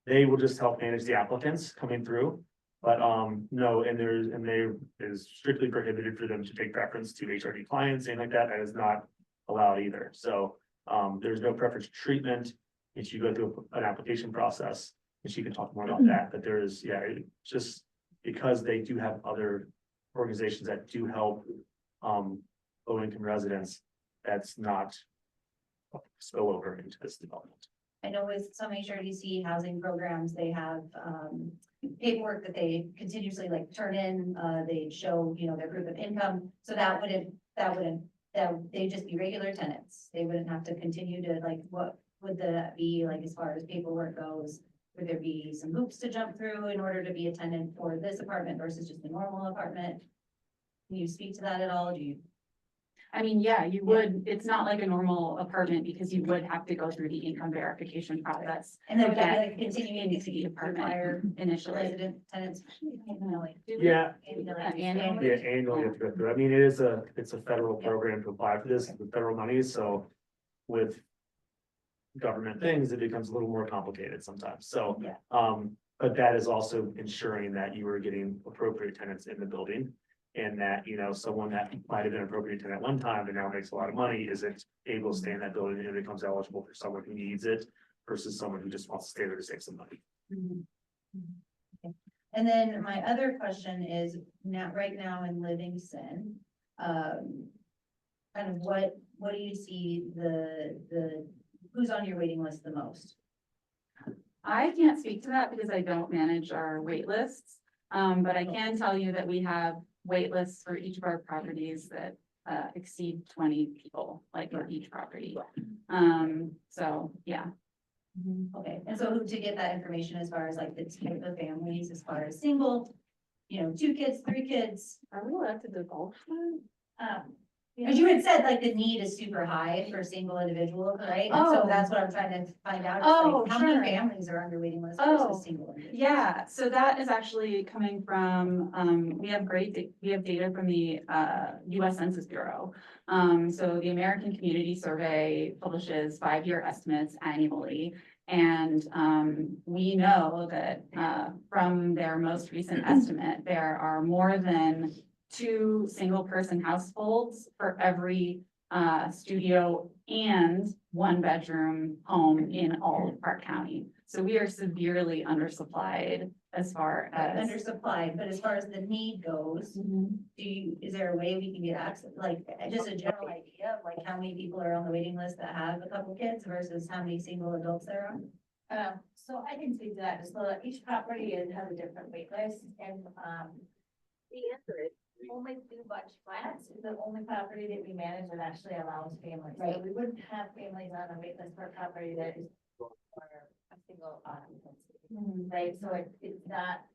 They will just help manage the applicants coming through. But no, and there is strictly prohibited for them to take preference to HRD clients, and like that is not allowed either. So there's no preference treatment. If you go through an application process, and she can talk more about that, but there is, yeah, it's just because they do have other organizations that do help low income residents, that's not spill over into this development. I know with some HRDC housing programs, they have paperwork that they continuously like turn in, they show, you know, their proof of income. So that they'd just be regular tenants. They wouldn't have to continue to like, what would that be like as far as paperwork goes? Would there be some hoops to jump through in order to be a tenant for this apartment versus just a normal apartment? Can you speak to that at all? Do you? I mean, yeah, you would, it's not like a normal apartment because you would have to go through the income verification process. And then to would that get be like continuing into the to apartment require initially. resident tenants? Annually? Yeah, Annually. yeah, annually you have to go through. I mean, it's a federal program to apply for this with federal money, so with government things, it becomes a little more complicated sometimes. So, Yeah. but that is also ensuring that you are getting appropriate tenants in the building. And that, you know, someone that might have been appropriate tenant one time and now makes a lot of money isn't able to stay in that building and becomes eligible for someone who needs it versus someone who just wants to stay there to save some money. Okay. And then my other question is now, right now in Livingston, kind of what do you see who's on your waiting list the most? I can't speak to that because I don't manage our wait lists. But I can tell you that we have wait lists for each of our properties that exceed 20 people, like for each property. So, yeah. Okay, and so to get that information as far as like the type of families, as far as single, 2 kids, 3 kids. Are we allowed to divulge that? Cause you had said like the need is super high for single individuals, right? And so Oh. that's what I'm trying to find out. is, Oh, like, how sure. many families are on your waiting list Oh, versus single individuals? Yeah, so that is actually coming from, we have data from the US Census Bureau. So the American Community Survey publishes 5-year estimates annually. And we know that from their most recent estimate, there are more than 2 single-person households for every studio and 1-bedroom home in all of Park County. So we are severely undersupplied as far as. Undersupplied, but as far as the need goes, is there a way we can get access, like, just a general idea of like how many people are on the waiting list that have a couple kids versus how many single adults there are? So I can speak to that, so each property has a different wait list, and, the answer is, only 2 bunch flats is the only property that we manage that actually allows families. So Right. we wouldn't have families on a wait list for a property that is for a single occupancy, right? So it's not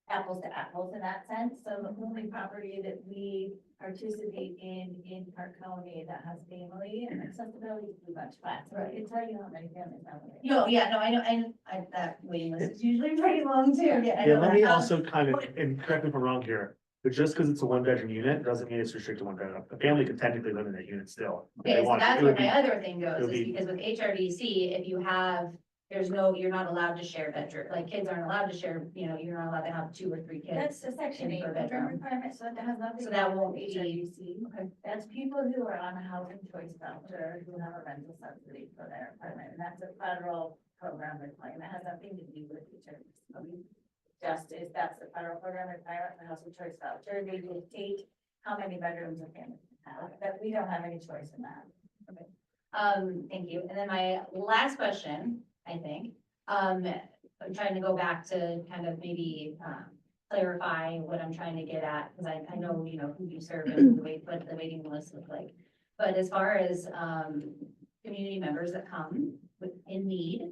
apples to apples in that sense, so the only property that we participate in Park County that has family and accessibility is 2 bunch flats, so I can tell you how many families have it. No, yeah, no, I know, and that waiting list is usually pretty long too. Yeah, I Yeah, know let that. me also kind of, and correct me if I'm wrong here, but just because it's a 1-bedroom unit, doesn't mean it's restricted to 1 bedroom. A family could technically live in that unit still. if they Okay, so wanted. that's It where would be- my other thing it goes, would is be- because with HRDC, if you have, you're not allowed to share bedroom, like kids aren't allowed to share, you're not allowed to have 2 or 3 That's kids. the section in 8 per bedroom bedroom. requirement, so that has nothing. So to that do with won't be- HRDC. Okay. That's people who are on a housing choice voucher, who have a rental subsidy for their apartment, and that's a federal program requirement, that has nothing to do with HRDC. Justice, that's the federal program requirement for housing choice voucher, they dictate how many bedrooms a family can have, but we don't have any choice in that. Thank you. And then my last question, I think, I'm trying to go back to kind of maybe, clarify what I'm trying to get at, because I know, who you serve and what the waiting list look like. But as far as, community members that come in need,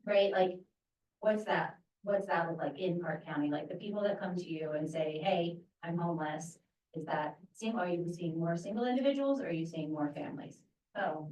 right, like, what's that look like in Park County? Like the people that come to you and say, hey, I'm homeless, are you seeing more single individuals or are you seeing more families? So,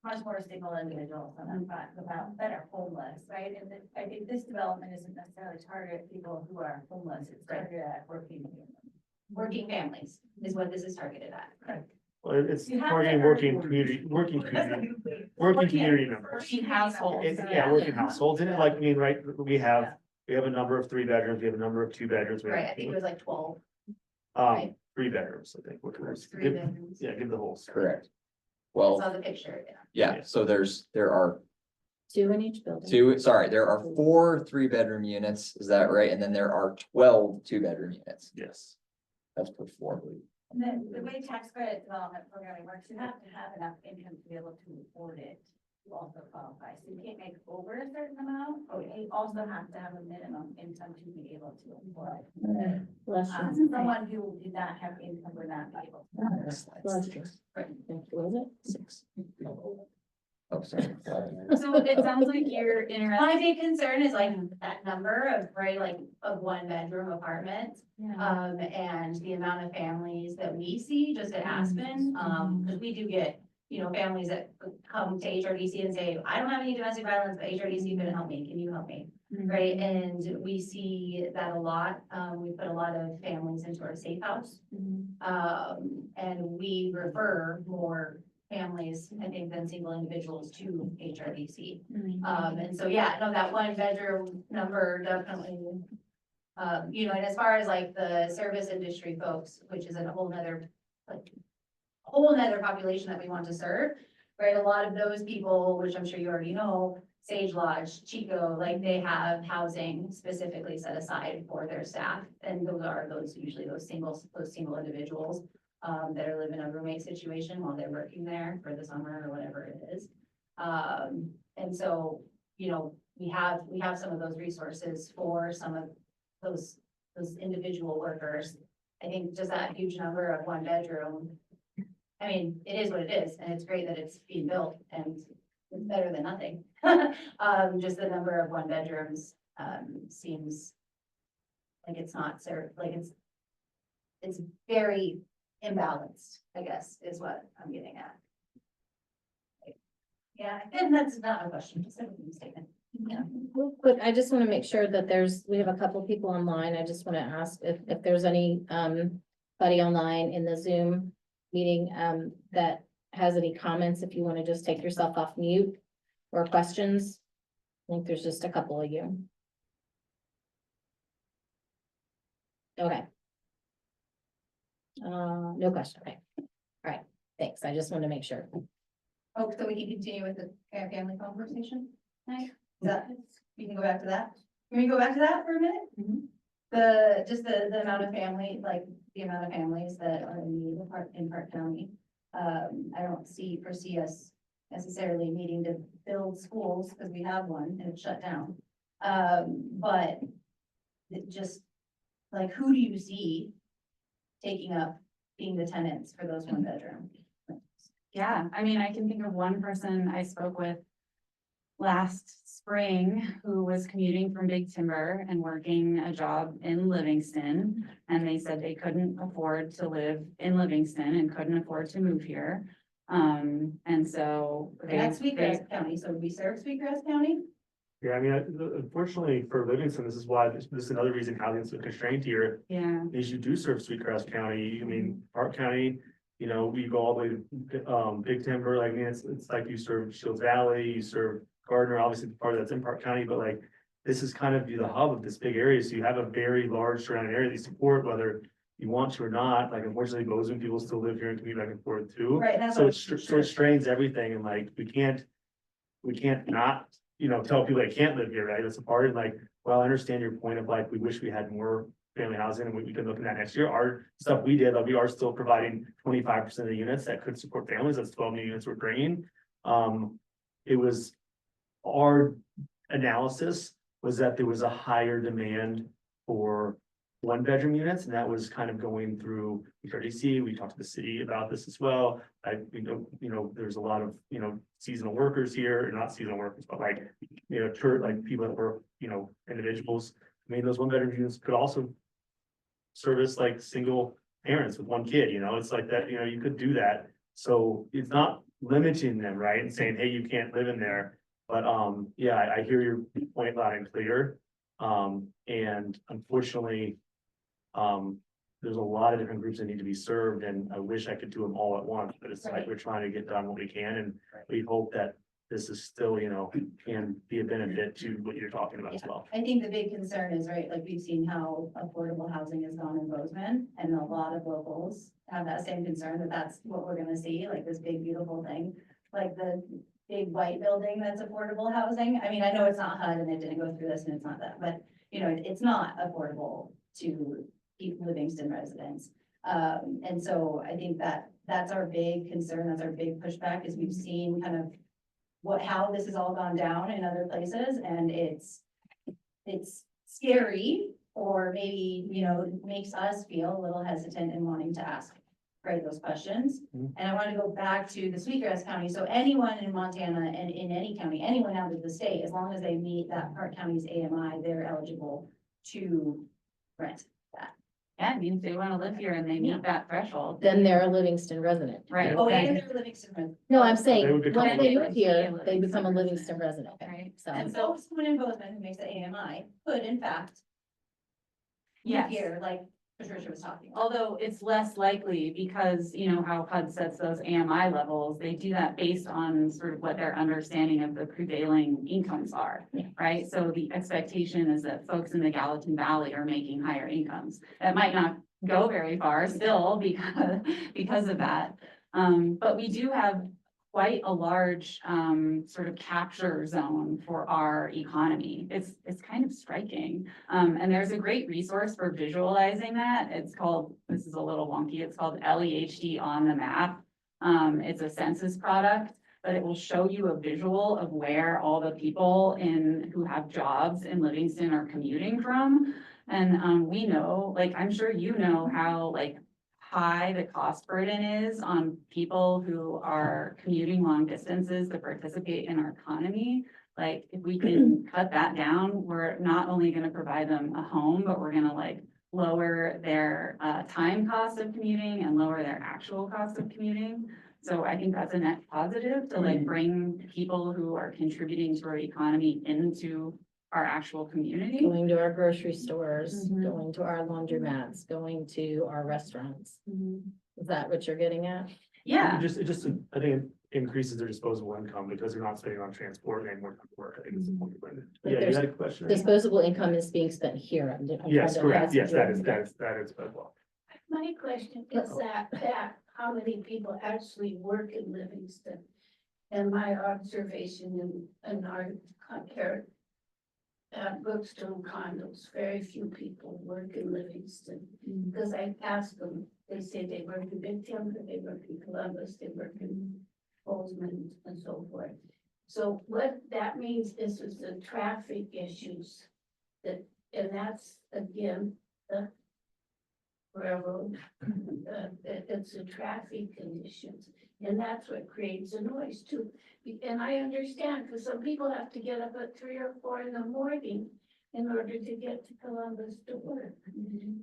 much more single individuals than I'm talking about that are homeless, right? And I think this development isn't necessarily targeted at people who are homeless, it's targeted at working families. Working families is what this is targeted at. Correct. Well, it's You have to targeting earn- working community members. Working households. Yeah, working households, and like, right, we have a number of 3 bedrooms, we have a number of 2 bedrooms. we have- Right, I think it was like 12, 3 bedrooms, I think. What was- 3 give- bedrooms. Yeah, give the whole. Correct. I Well, saw the picture, yeah. yeah, so there are 2 in each building. there are 4 3-bedroom units, is that right? And then there are 12 2-bedroom units. Yes. That's per 4. And the way tax credit development programming works, you have to have enough income to be able to afford it. To also qualify, so you can't make over a certain amount, but you also have to have a minimum income to be able to afford it. Bless you. Someone who did not have income would not be able to. Bless you. Thank you. Was it? 6. Oh, sorry. So it sounds like you're interested. My big concern is like that number of, right, like of 1-bedroom apartments. And the amount of families that we see just at Aspen, because we do get, families that come to HRDC and say, I don't have any domestic violence, but HRDC couldn't help me, can you help me? Right, and we see that a lot, we put a lot of families into our safe house. And we refer more families, I think, than single individuals to HRDC. And so, yeah, no, that 1-bedroom number definitely. And as far as like the service industry folks, which is a whole nother population that we want to serve, right? A lot of those people, which I'm sure you already know, Sage Lodge, Chico, like they have housing specifically set aside for their staff. And those usually those single individuals, that are living in a roommate situation while they're working there for the summer or whatever it is. And so, we have some of those resources for some of those individual workers. I think just that huge number of one bedroom. I mean, it is what it is, and it's great that it's being built, and it's better than nothing. Just the number of one bedrooms, seems like it's not served, like it's very imbalanced, I guess, is what I'm getting at. Yeah, and that's not a question, just a statement. Yeah. Real quick, I just want to make sure that we have a couple people online. I just want to ask if there's any, buddy online in the Zoom meeting, that has any comments, if you want to just take yourself off mute or questions. I think there's just a couple of you. Okay. No question, okay. All right, thanks. I just want to make sure. Oh, so we can continue with the family conversation tonight? Is that, we can go back to that? Can we go back to that for a minute? Just the amount of family, like the amount of families that are in need in Park County. I don't foresee us necessarily needing to build schools because we have one and it's shut down. But it just, like, who do you see taking up being the tenants for those one bedroom? Yeah, I mean, I can think of one person I spoke with last spring who was commuting from Big Timber and working a job in Livingston. And they said they couldn't afford to live in Livingston and couldn't afford to move here. And so. And that's Sweetgrass County, so we serve Sweetgrass County? Yeah, I mean, unfortunately for Livingston, this is why, this is another reason housing is so constrained here, Yeah, is you do serve Sweetgrass County. I mean, Park County, you know, we go all the way to, Big Timber, like, I mean, it's like you serve Shields Valley, you serve Gardner, obviously the part that's in Park County, but like, this is kind of the hub of this big area, so you have a very large surrounding area that you support, whether you want to or not. Like, unfortunately, Bozeman people still live here and commute back and forth too. Right, that's So what. so it strains everything, and like, we can't not, you know, tell people they can't live here, right? That's a part of like, well, I understand your point of like, we wish we had more family housing and we can look at that next year. Our stuff we did, like, we are still providing 25% of the units that could support families. That's 12 new units we're bringing. It was our analysis was that there was a higher demand for one bedroom units, and that was kind of going through HRDC. We talked to the city about this as well. You know, there's a lot of, you know, seasonal workers here, or not seasonal workers, but like, you know, like people that work, you know, individuals. I mean, those one bedroom units could also service like single parents with one kid, you know, it's like that, you know, you could do that. So it's not limiting them, right? And saying, hey, you can't live in there. But yeah, I hear your point loud and clear. And unfortunately, there's a lot of different groups that need to be served, and I wish I could do them all at once, but it's like we're trying to get done what we can, and we hope that this is still, you know, can be a benefit to what you're talking about as well. I think the big concern is, right, like, we've seen how affordable housing has gone in Bozeman, and a lot of locals have that same concern that that's what we're gonna see, like this big beautiful thing, like the big white building that's affordable housing. I mean, I know it's not HUD and it didn't go through this and it's not that, but you know, it's not affordable to Livingston residents. And so I think that that's our big concern, that's our big pushback, is we've seen kind of how this has all gone down in other places, and it's scary, or maybe, you know, makes us feel a little hesitant in wanting to ask, right, those questions. Mhm. And I want to go back to the Sweetgrass County, so anyone in Montana and in any county, anyone out of the state, as long as they meet that Park County's AMI, they're eligible to rent that. yeah, I mean, if they wanna live here and they meet that threshold. Then they're a Livingston resident. Right. Oh, and they're Livingston resident. No, I'm They saying, would become when a they Livingston live here, resident. they become a Livingston resident. Right. So, And so someone in Bozeman who makes the AMI could in fact live Yes. here, like Patricia was talking about. Although it's less likely because, you know, how HUD sets those AMI levels, they do that based on sort of what their understanding of the prevailing incomes are, right? So the expectation is that folks in the Gallatin Valley are making higher incomes. That might not go very far still because of that. But we do have quite a large sort of capture zone for our economy. It's kind of striking. And there's a great resource for visualizing that. It's called, this is a little wonky, it's called LEHD on the map. It's a census product, but it will show you a visual of where all the people who have jobs in Livingston are commuting from. And, we know, like, I'm sure you know how, like, high the cost burden is on people who are commuting long distances to participate in our economy. Like, if we can cut that down, we're not only gonna provide them a home, but we're gonna like lower their time cost of commuting and lower their actual cost of commuting. So I think that's a net positive to like bring people who are contributing to our economy into our actual community. Going to our grocery stores, Mhm. going to our laundromats, going to our restaurants. Mhm. Is that what you're getting at? Yeah. It just, I think it increases their disposable income because they're not spending on transport and more time to work. I think it's the point, Brenda. Like Yeah, you there's had a question? right? Disposable income is being spent here. I'm trying Yes, to- correct. Yes, that that's- is as well. My question is that how many people actually work in Livingston? And my observation in our care at Brookstone condos, very few people work in Livingston. Because I asked them, they say they work in Big Timber, they work in Columbus, they work in Bozeman and so forth. So what that means is the traffic issues that, and that's again, the railroad, it's the traffic conditions, and that's what creates a noise too. And I understand, because some people have to get up at 3 or 4 in the morning in order to get to Columbus to work,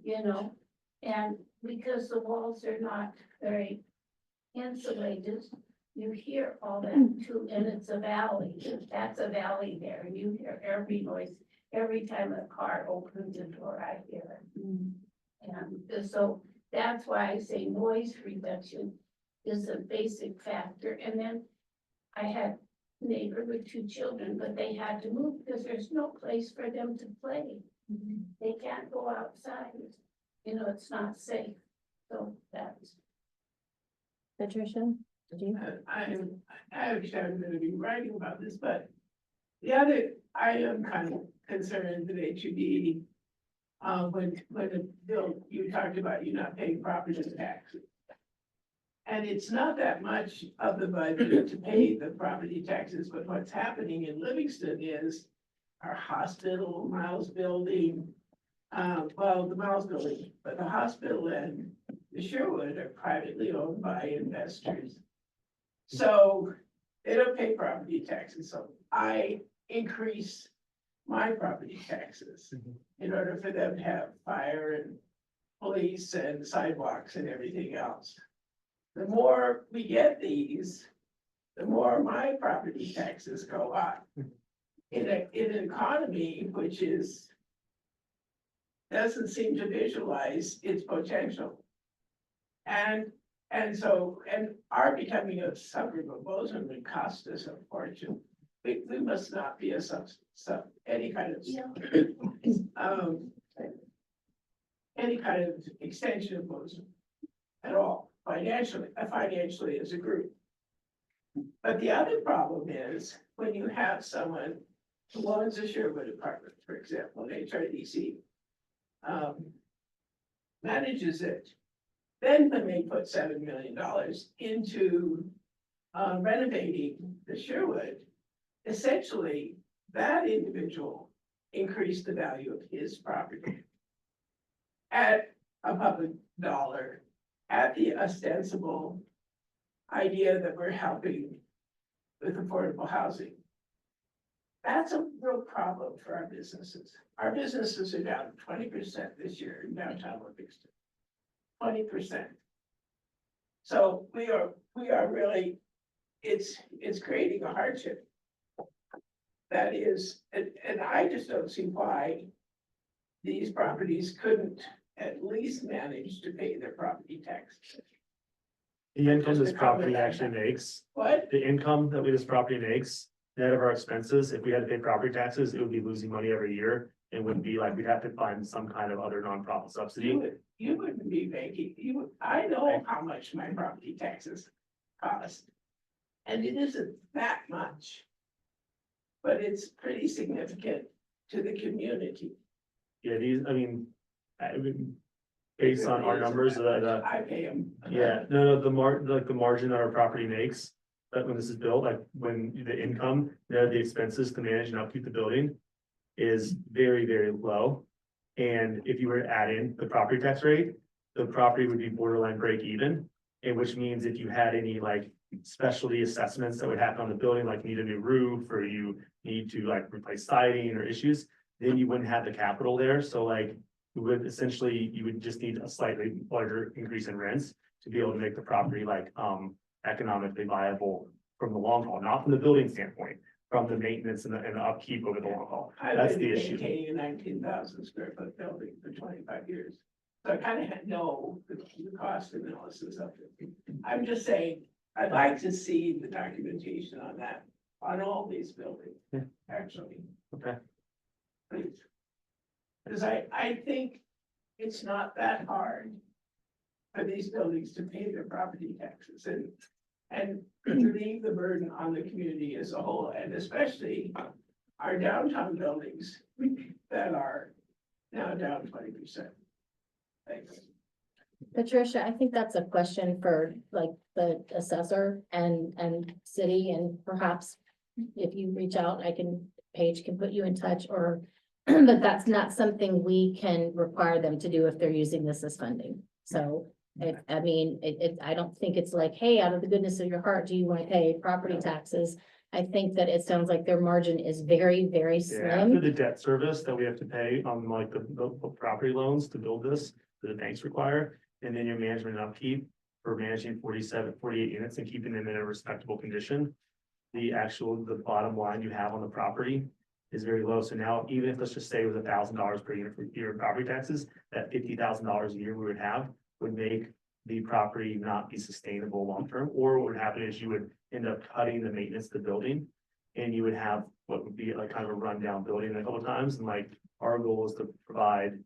you know? And because the walls are not very insulated, you hear all that too, and it's a valley, that's a valley there, and you hear every noise, every time a car opens the door, I hear it. And so that's why I say noise reduction is a basic factor. And then I had a neighbor with 2 children, but they had to move because there's no place for them to play. They can't go outside. You know, it's not safe. So that's. Patricia, did you? I actually I'm gonna be writing about this, but I am kind of concerned that HUD, when the bill, you talked about you not paying property taxes. And it's not that much of the budget to pay the property taxes, but what's happening in Livingston is our hospital, Miles Building, the Miles Building, but the hospital and the Sherwood are privately owned by investors. So they don't pay property taxes, so I increase my property taxes in order for them to have fire and police and sidewalks and everything else. The more we get these, the more my property taxes go up. In an economy which doesn't seem to visualize its potential. And our becoming a suburb of Bozeman would cost us a fortune. We must not be any kind of extension of Bozeman at all, financially as a group. But the other problem is when you have someone who owns a Sherwood apartment, for example, an HRDC, manages it. Then when they put $7 million into renovating the Sherwood, essentially that individual increased the value of his property at a public dollar, at the ostensible idea that we're helping with affordable housing. That's a real problem for our businesses. Our businesses are down 20% this year in downtown Livingston. 20%. So we are really, it's creating a hardship. That is, and I just don't see why these properties couldn't at least manage to pay their property taxes. The income this property actually makes, What? the income that this property makes, net of our expenses, if we had to pay property taxes, it would be losing money every year. It wouldn't be like we'd have to find some kind of other nonprofit subsidy. You wouldn't be making, I know how much my property taxes cost. And it isn't that much. But it's pretty significant to the community. Yeah, based on our numbers, I pay them. yeah, no, the margin that our property makes that when this is built, like when the income, the expenses to manage and upkeep the building is very, very low. And if you were to add in the property tax rate, the property would be borderline break even. And which means if you had any like specialty assessments that would happen on the building, like need a new roof or you need to like replace siding or issues, then you wouldn't have the capital there. So like you would essentially, you would just need a slightly larger increase in rents to be able to make the property like economically viable from the long haul, not from the building standpoint, from the maintenance and the upkeep over the long haul. That's I've the been issue. maintaining a 19,000 square foot building for 25 years. So I kind of know the cost analysis of it. I'm just saying, I'd like to see the documentation on that, on all these buildings, Yeah. actually. Okay. Please. Because I think it's not that hard for these buildings to pay their property taxes and relieve the burden on the community as a whole, and especially our downtown buildings that are now down 20%. Thanks. Patricia, I think that's a question for like the assessor and city, and perhaps if you reach out, Paige can put you in touch, or, but that's not something we can require them to do if they're using this as funding. So I don't think it's like, hey, out of the goodness of your heart, do you want to pay property taxes? I think that it sounds like their margin is very, very Yeah, after slim. the debt service that we have to pay on like the property loans to build this, that the banks require, and then your management and upkeep for managing 48 units and keeping them in a respectable condition. The bottom line you have on the property is very low. So now, even if let's just say it was $1,000 per unit for year of property taxes, that $50,000 a year we would make the property not be sustainable long-term. Or what would happen is you would end up cutting the maintenance of the building, and you would have what would be like kind of a rundown building a couple of times. And like our goal is to provide,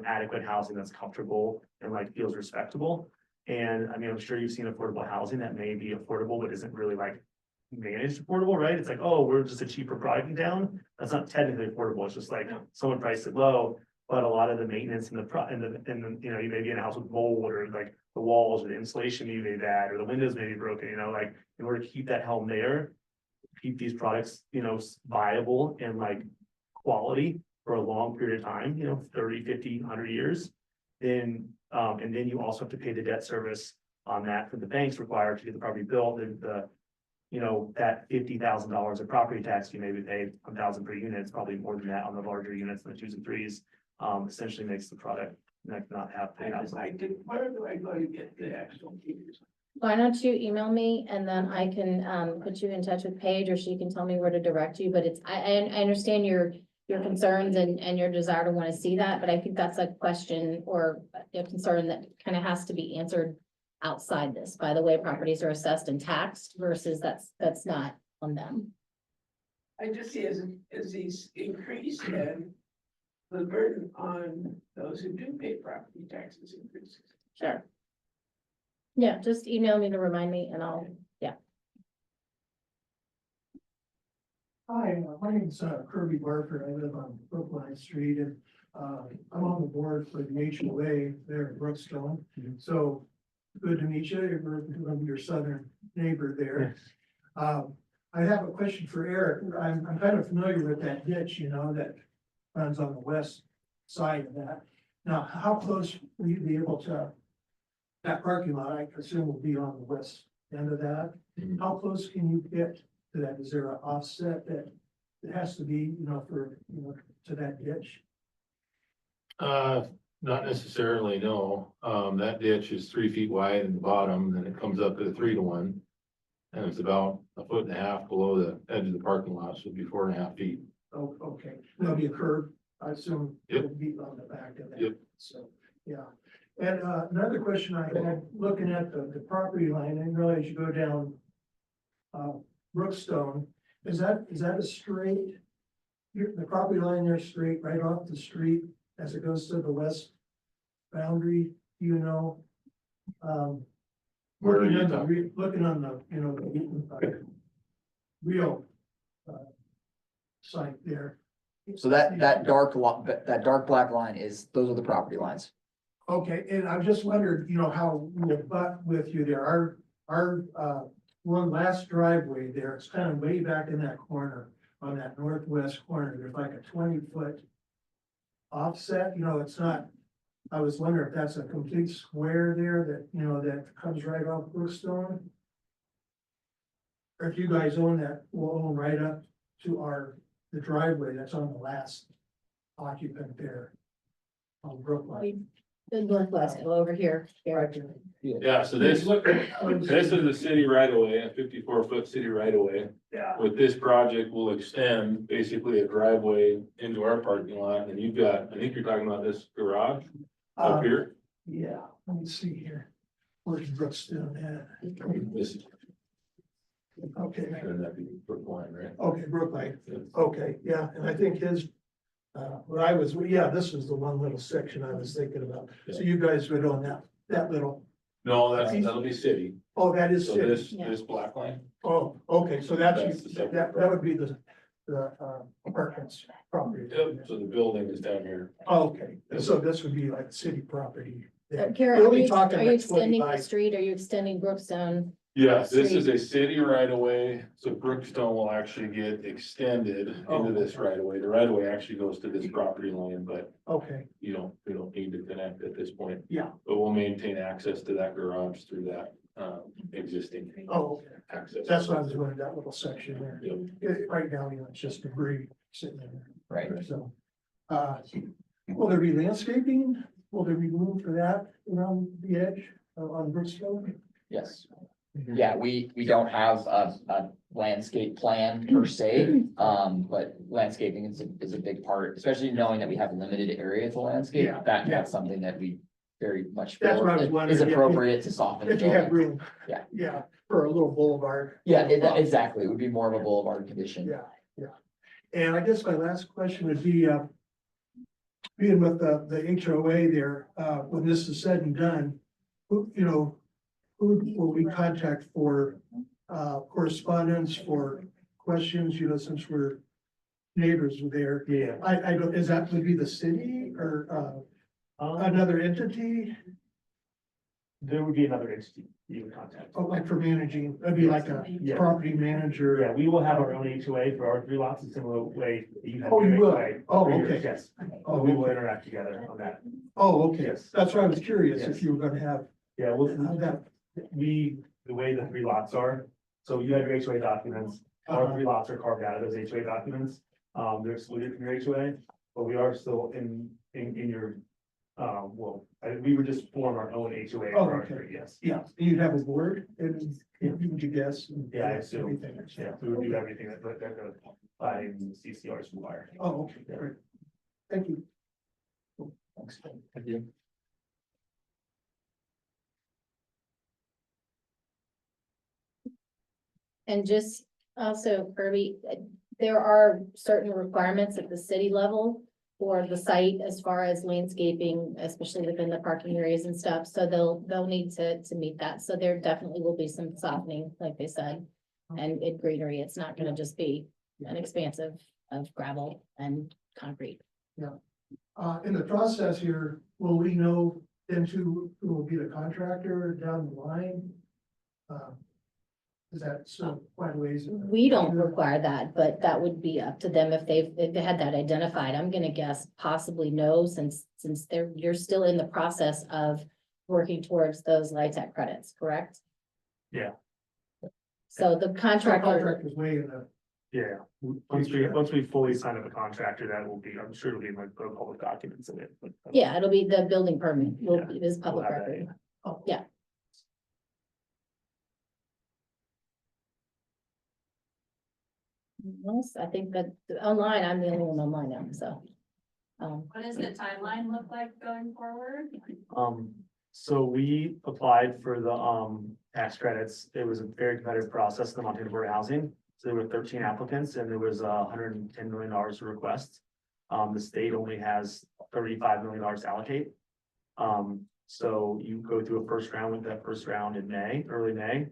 adequate housing that's comfortable and like feels respectable. And I mean, I'm sure you've seen affordable housing that may be affordable, but isn't really like managed affordable, right? It's like, oh, we're just a cheaper product in town. That's not technically affordable. It's just like someone priced it low, but a lot of the maintenance and you may be in a house with mold, or like the walls or the insulation may be bad, or the windows may be broken, like in order to keep that home there, keep these products, viable and like quality for a long period of time, 30, 50, 100 years. Then, and then you also have to pay the debt service on that for the banks required to get the property built, and that $50,000 of property tax you maybe pay $1,000 per unit, it's probably more than that on the larger units, the 2s and 3s, essentially makes the product not have to have. Where do I go to get the actual figures? Why don't you email me, and then I can put you in touch with Paige, or she can tell me where to direct you, but I understand your concerns and your desire to want to see that, but I think that's a question or a concern that kind of has to be answered outside this, by the way properties are assessed and taxed, versus that's not on them. I just see as these increase, then the burden on those who do pay property taxes increases. Sure. Yeah, just email me to remind me, and I'll, Hi, my name's Kirby Barker. I live on Brookline Street, and I'm on the board for the HOA there in Brookstone. So good to meet you. You're your southern neighbor there. I have a question for Eric. I'm kind of familiar with that ditch, that runs on the west side of that. Now, how close will you be able to, that parking lot, I assume will be on the west end of that. How close can you get to that? Is there an offset that it has to be, to that ditch? Not necessarily, no. That ditch is 3 feet wide in the bottom, then it comes up to 3 to 1. And it's about 1.5 feet below the edge of the parking lot, so it'd be 4.5 feet. Oh, okay. There'll be a curb, I assume. Yep. It'll be on the back of that. Yep. So, yeah. And another question I had, looking at the property line, I realize you go down Brookstone, is that a straight? The property line there straight right off the street as it goes to the west boundary, Where are looking you on the talking? looking on the real site there. So that dark black line those are the property lines. Okay, and I just wondered, how we butt with you there, our one last driveway there, it's kind of way back in that corner, on that northwest corner, there's like a 20-foot offset, it's not, I was wondering if that's a complete square there that, that comes right off Brookstone. Or if you guys own that, will own right up to the driveway that's on the last occupant there. On Brookline. The northwest, go over here, Eric. Yeah, so this is the city right of way, a 54-foot city right of way. Yeah. With this project, we'll extend basically a driveway into our parking lot, and you've got, I think you're talking about this garage up here. Yeah, let me see here. Where's Brookstone at? This is, Okay, shouldn't that be Brookline, right? okay, Brookline, okay, yeah, and I think his. This was the one little section I was thinking about. So you guys would own that little, No, that'll be city. oh, that is So city. this black line, Oh, okay, so That's the separate that would be the apartments property. yep, so the building is down here. Oh, okay, so this would be like city property. there. Kara, We'll are be you talking like extending the 25. street? Are you extending Brookstone? Yes, this is a city right of way, so Brookstone will actually get extended into this right of way. The right of way actually goes to this property line, but Okay, we don't need to connect at this point. yeah, But we'll maintain access to that garage through that, existing oh, okay, access. that's what I was doing, that little section there. Yep. Right now, it's just debris sitting there. Right. So, will there be landscaping? Will there be room for that around the edge on Brookstone? Yes. Yeah, we don't have a landscape plan per se, but landscaping is a big part, especially knowing that we have a limited area to landscape. Yeah, That's something that we very much That's feel what I was is wondering, if you- appropriate to soften. the If you have building. room. Yeah. Yeah, for a little boulevard. Yeah, exactly. It would be more of a boulevard condition. Yeah. And I guess my last question would be, being with the HOA there, when this is said and done, who will we contact for, correspondence, for questions, since we're neighbors there? Yeah. I don't, is that would be the city or, another entity? There would be another entity you would contact. Oh, like for managing, it'd be like a Yeah. property manager? Yeah, we will have our own HOA for our 3 lots, a similar way that you have. Oh, you your will? HOA Oh, for yours, okay. Yes, Oh, we will okay. interact together on that. Oh, okay, Yes. that's why I was curious Yes. if you were gonna have Yeah, well, that. the way the 3 lots are, so you have your HOA documents, our 3 lots are carved out of those HOA documents. They're excluded from your HOA, but we are still in your, we would just form our own HOA. Oh, for our okay. 3, yes. Yeah, you'd have a board and would you guess? and Yeah, I assume. everything. Yeah, we would do everything that the planning CCRs require. Oh, okay, great. Thank you. Thanks. Thank you. And just also, Kirby, there are certain requirements at the city level for the site as far as landscaping, especially within the parking areas and stuff. So they'll need to meet that. So there definitely will be some softening, like they said. And in greenery, it's not gonna just be an expansive of gravel and concrete. In the process here, will we know then who will be the contractor down the line? Is that still quite a ways? We don't require that, but that would be up to them if they had that identified. I'm gonna guess possibly no, since you're still in the process of working towards those LIHTC credits, correct? Yeah. So the contractor, Contractor's way in the, Yeah, once we fully sign up a contractor, that will be, I'm sure it'll be in like the public documents in it. but- yeah, it'll be the building permit, Yeah, it is public we'll have that, record. oh, Yeah. Yes, I think that online, I'm the only one online now, so. What does the timeline look like going forward? So we applied for the, tax credits. It was a very competitive process, in the Montana Board of Housing. So there were 13 applicants and there was $110 million to request. The state only has $35 million to allocate. So you go through a first round with that first round in May, early May.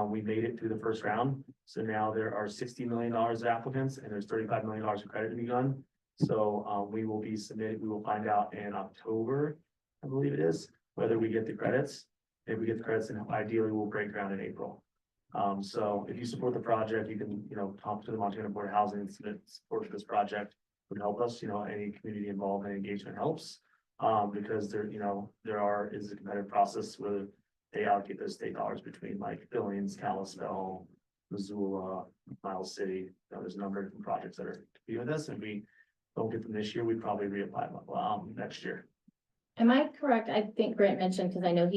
We made it through the first round. So now there are $60 million of applicants and there's $35 million of credit to be done. So we will be submitted, we will find out in October, I believe it is, whether we get the credits. If we get the credits, then ideally we'll break ground in April. So if you support the project, you can, talk to the Montana Board of Housing and submit support for this project. Would help us, any community involvement, engagement helps. Because there is a competitive process where they allocate those state dollars between like Billings, Kalispell, Missoula, Miles City. There's a number of different projects that are to be with us, and we don't get them this year, we'd probably reapply next year. Am I correct? I think Grant mentioned, because I know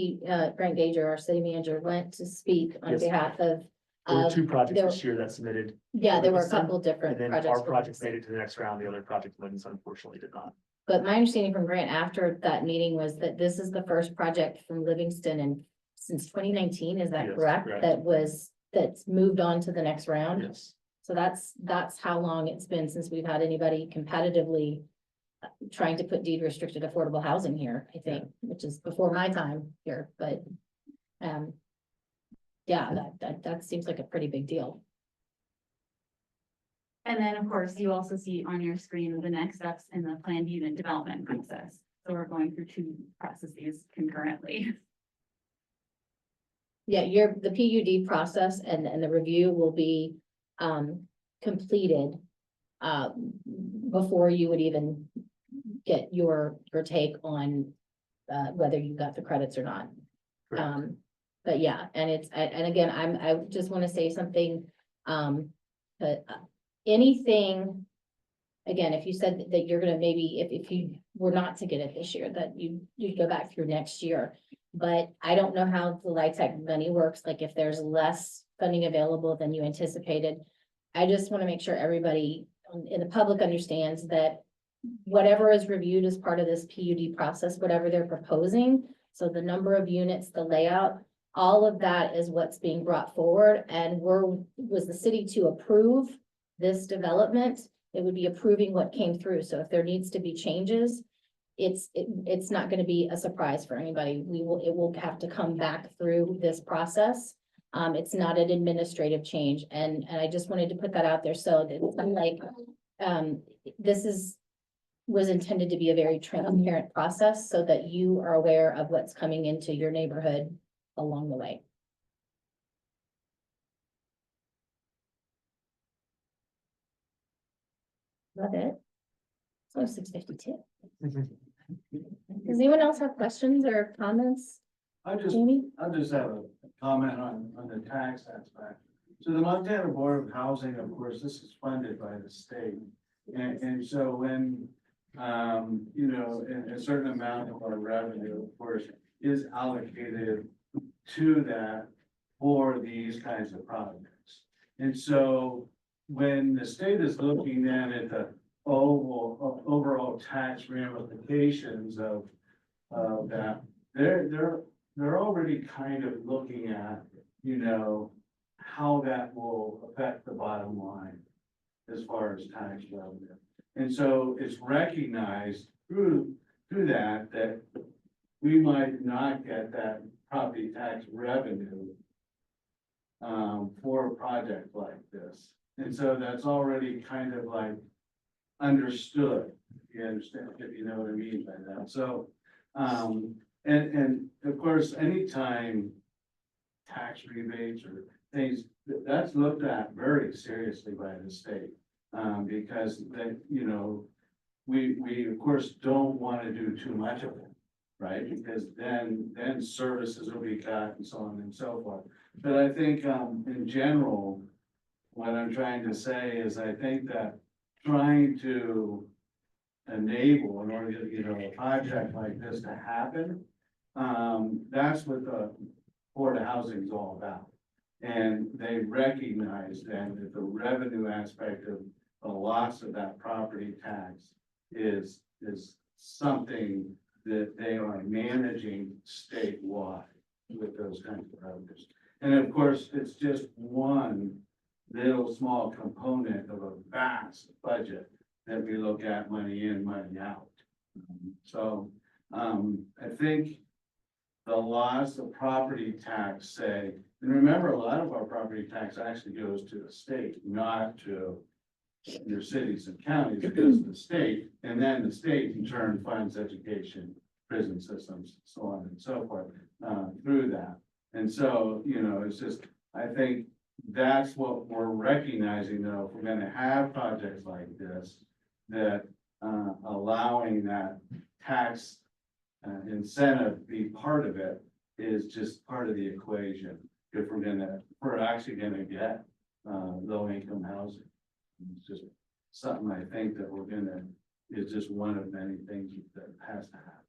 Grant Gager, our city manager, went to speak on Yes. behalf of. There were two projects there- this year that submitted, Yeah, there were a Livingston, couple different and then projects. our project made it to the next round, the other project, Livingston, unfortunately did not. But my understanding from Grant after that meeting was that this is the first project from Livingston and since 2019, is that Yes, correct? correct. That's moved on to the next round. Yes. So that's how long it's been since we've had anybody competitively trying to put deed restricted affordable housing here, I think, which is before my time here, but yeah, that seems like a pretty big deal. And then, of course, you also see on your screen the next steps in the planned unit development process. So we're going through two processes concurrently. Yeah, the PUD process and the review will be completed before you would even get your take on whether you got the credits or not. Correct. But yeah, and again, I just want to say something, but anything, again, if you said that you're gonna maybe, if you were not to get it this year, that you'd go back through next year. But I don't know how the LIHTC money works, like if there's less funding available than you anticipated. I just want to make sure everybody in the public understands that whatever is reviewed as part of this PUD process, whatever they're proposing, so the number of units, the layout, all of that is what's being brought forward, and was the city to approve this development, it would be approving what came through. So if there needs to be changes, it's not gonna be a surprise for anybody. It will have to come back through this process. It's not an administrative change, and I just wanted to put that out there, so that it's not like, was intended to be a very transparent process, so that you are aware of what's coming into your neighborhood along the way. Love it. It's only 6:52. Does anyone else have questions or comments? I just Jamie? have a comment on the tax aspect. So the Montana Board of Housing, of course, this is funded by the state. And so when, a certain amount of our revenue, of course, is allocated to that for these kinds of projects. And so when the state is looking then at the overall tax ramifications of that, they're already kind of looking at, how that will affect the bottom line as far as tax revenue. And so it's recognized through that we might not get that property tax revenue for a project like this. And so that's already kind of like understood, if you understand, if you know what I mean by that. So, and of course, anytime tax rebates or things, that's looked at very seriously by the state. Because we of course don't want to do too much of it, right? Because then services will be cut and so on and so forth. But I think, in general, what I'm trying to say is I think that trying to enable in order to, a project like this to happen, that's what the Board of Housing is all about. And they recognize then that the revenue aspect of the loss of that property tax is something that they are managing statewide with those kinds of revenues. And of course, it's just one little small component of a vast budget that we look at money in, money out. So, I think the loss of property tax, say, and remember, a lot of our property tax actually goes to the state, not to your cities and counties. It goes to the state, and then the state in turn funds education, prison systems, so on and so forth, through that. And so, it's just, I think that's what we're recognizing though, if we're gonna have projects like this, that, allowing that tax incentive be part of it is just part of the equation. If we're actually gonna get, low income housing. It's just something I think that is just one of many things that has to happen.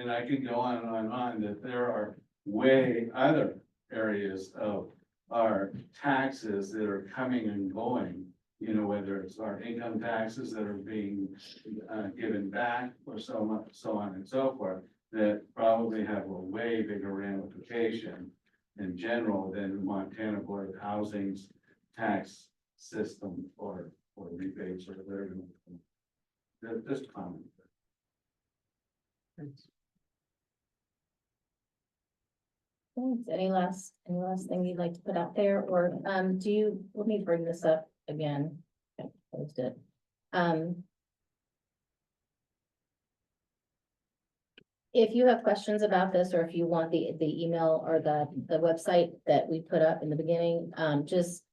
And I could go on and on, that there are way other areas of our taxes that are coming and going. You know, whether it's our income taxes that are being given back or so on and so forth, that probably have a way bigger ramification in general than Montana Board of Housing's tax system or rebates or whatever. Just comment. Thanks. Any last thing you'd like to put out there, or, let me bring this up again. Okay, closed it. If you have questions about this, or if you want the email or the website that we put up in the beginning, just,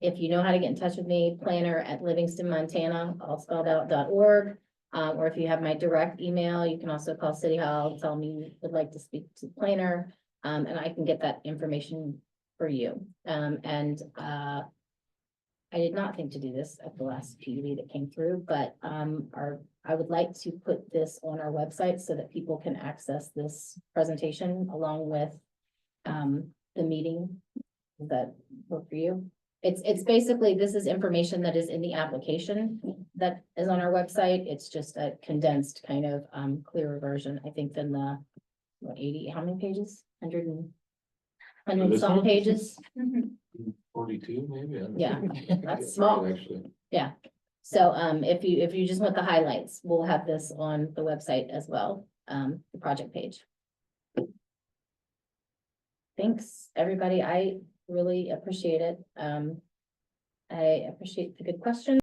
if you know how to get in touch with me, planner@livingstonmontana, all spelled out.org. Or if you have my direct email, you can also call City Hall, tell me you would like to speak to planner, and I can get that information for you. I did not think to do this at the last PUD that came through, but I would like to put this on our website so that people can access this presentation along with the meeting that work for you. It's basically, this is information that is in the application that is on our website. It's just a condensed kind of clearer version, I think, than the 80, how many pages? 100 this some one? pages. 42 maybe? Yeah, that's small. Actually. Yeah, so if you just want the highlights, we'll have this on the website as well, the project page. Thanks, everybody. I really appreciate it. I appreciate the good questions.